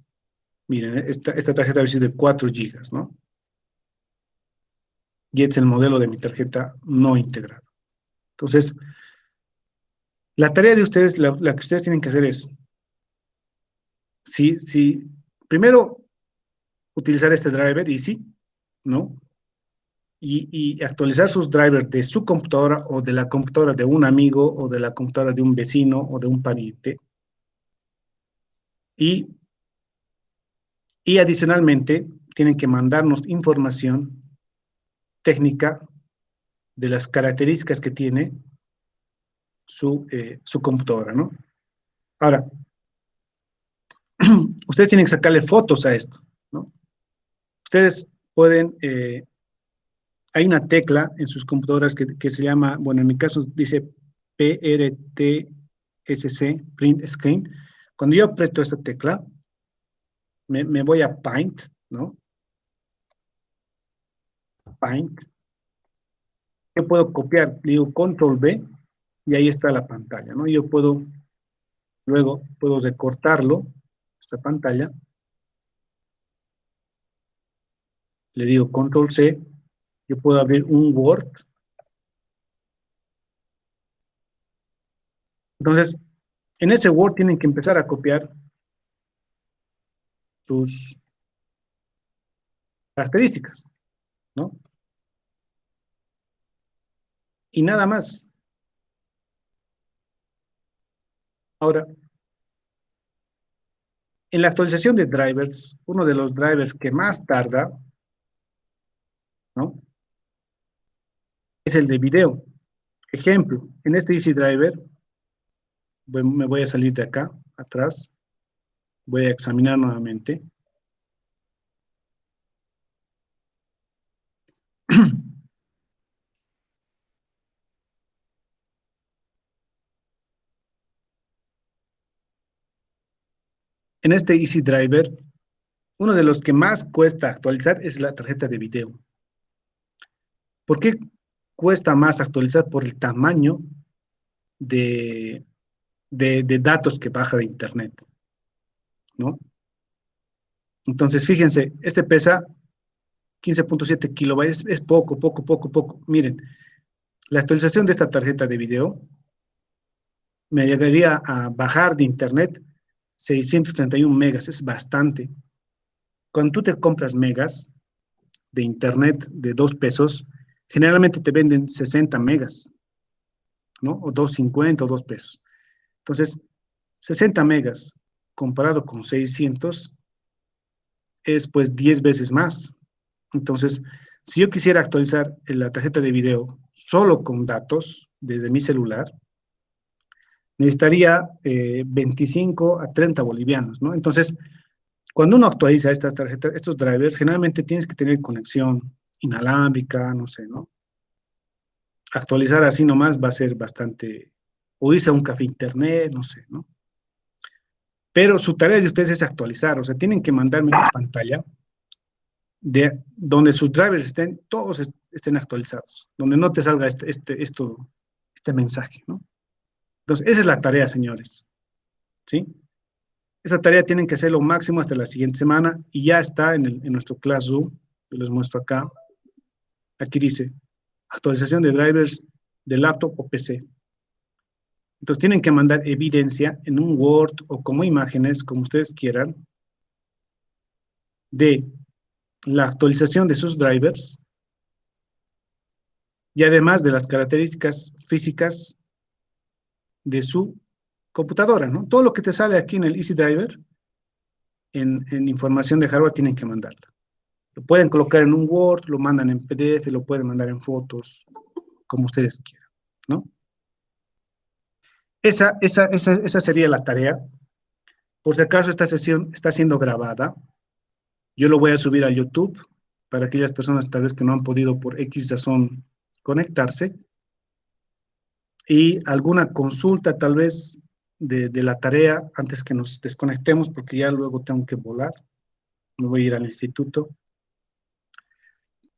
Miren, esta tarjeta ha sido de 4 gigas, ¿no? Y este es el modelo de mi tarjeta no integrada. Entonces, la tarea de ustedes, la que ustedes tienen que hacer es, primero, utilizar este driver Easy, ¿no? Y actualizar sus drivers de su computadora o de la computadora de un amigo o de la computadora de un vecino o de un pariente. Y, y adicionalmente, tienen que mandarnos información técnica de las características que tiene su computadora, ¿no? Ahora, ustedes tienen que sacarle fotos a esto, ¿no? Ustedes pueden, hay una tecla en sus computadoras que se llama, bueno, en mi caso dice PRTSC, Print Screen. Cuando yo aprieto esta tecla, me voy a Paint, ¿no? Paint. Yo puedo copiar, digo Control V, y ahí está la pantalla, ¿no? Yo luego puedo recortarlo, esta pantalla, le digo Control C, yo puedo abrir un Word. Entonces, en ese Word tienen que empezar a copiar sus características, ¿no? Y nada más. Ahora, en la actualización de drivers, uno de los drivers que más tarda, ¿no? Es el de video. Ejemplo, en este Easy Driver, me voy a salir de acá, atrás, voy a examinar nuevamente. En este Easy Driver, uno de los que más cuesta actualizar es la tarjeta de video. ¿Por qué cuesta más actualizar? Por el tamaño de, de datos que baja de Internet, ¿no? Entonces, fíjense, este pesa 15.7 kilobytes, es poco, poco, poco, poco. Miren, la actualización de esta tarjeta de video me llegaría a bajar de Internet 631 megas, es bastante. Cuando tú te compras megas de Internet de 2 pesos, generalmente te venden 60 megas, ¿no? O 2.50 o 2 pesos. Entonces, 60 megas comparado con 600 es pues 10 veces más. Entonces, si yo quisiera actualizar la tarjeta de video solo con datos desde mi celular, necesitaría 25 a 30 bolivianos, ¿no? Entonces, cuando uno actualiza estas tarjetas, estos drivers, generalmente tienes que tener conexión inalámbrica, no sé, ¿no? Actualizar así nomás va a ser bastante, o irse a un café internet, no sé, ¿no? Pero su tarea de ustedes es actualizar, o sea, tienen que mandarme una pantalla de donde sus drivers estén, todos estén actualizados, donde no te salga este mensaje, ¿no? Entonces, esa es la tarea, señores, ¿sí? Esa tarea tienen que hacerlo máximo hasta la siguiente semana y ya está en nuestro Classroom. Yo les muestro acá. Aquí dice, actualización de drivers de laptop o PC. Entonces tienen que mandar evidencia en un Word o como imágenes, como ustedes quieran, de la actualización de sus drivers y además de las características físicas de su computadora, ¿no? Todo lo que te sale aquí en el Easy Driver, en información de hardware, tienen que mandarla. Lo pueden colocar en un Word, lo mandan en PDF, lo pueden mandar en fotos, como ustedes quieran, ¿no? Esa sería la tarea. Por si acaso esta sesión está siendo grabada, yo lo voy a subir a YouTube para aquellas personas tal vez que no han podido por X razón conectarse y alguna consulta tal vez de la tarea antes que nos desconectemos porque ya luego tengo que volar, me voy a ir al instituto.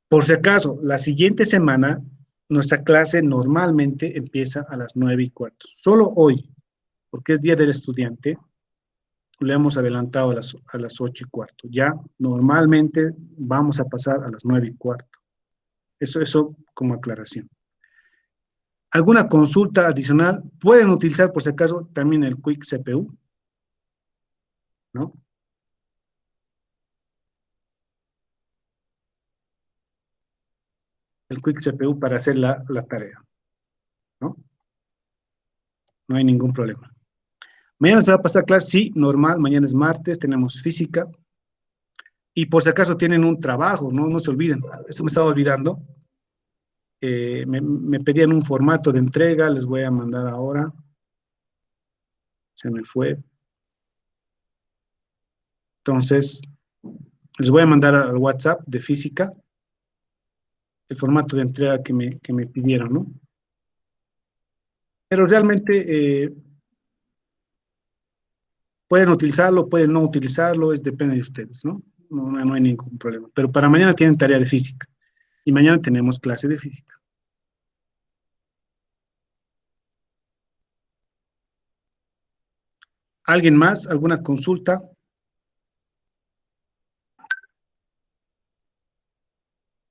Por si acaso, la siguiente semana nuestra clase normalmente empieza a las 9:15. Solo hoy, porque es Día del Estudiante, le hemos adelantado a las 8:15. Ya normalmente vamos a pasar a las 9:15. Eso como aclaración. ¿Alguna consulta adicional? Pueden utilizar por si acaso también el Quick CPU, ¿no? El Quick CPU para hacer la tarea, ¿no? No hay ningún problema. Mañana se va a pasar clase, sí, normal, mañana es martes, tenemos física. Y por si acaso tienen un trabajo, no se olviden. Esto me estaba olvidando. Me pedían un formato de entrega, les voy a mandar ahora. Se me fue. Entonces, les voy a mandar al WhatsApp de física el formato de entrega que me pidieron, ¿no? Pero realmente pueden utilizarlo, pueden no utilizarlo, depende de ustedes, ¿no? No hay ningún problema. Pero para mañana tienen tarea de física y mañana tenemos clase de física. ¿Alguien más? ¿Alguna consulta?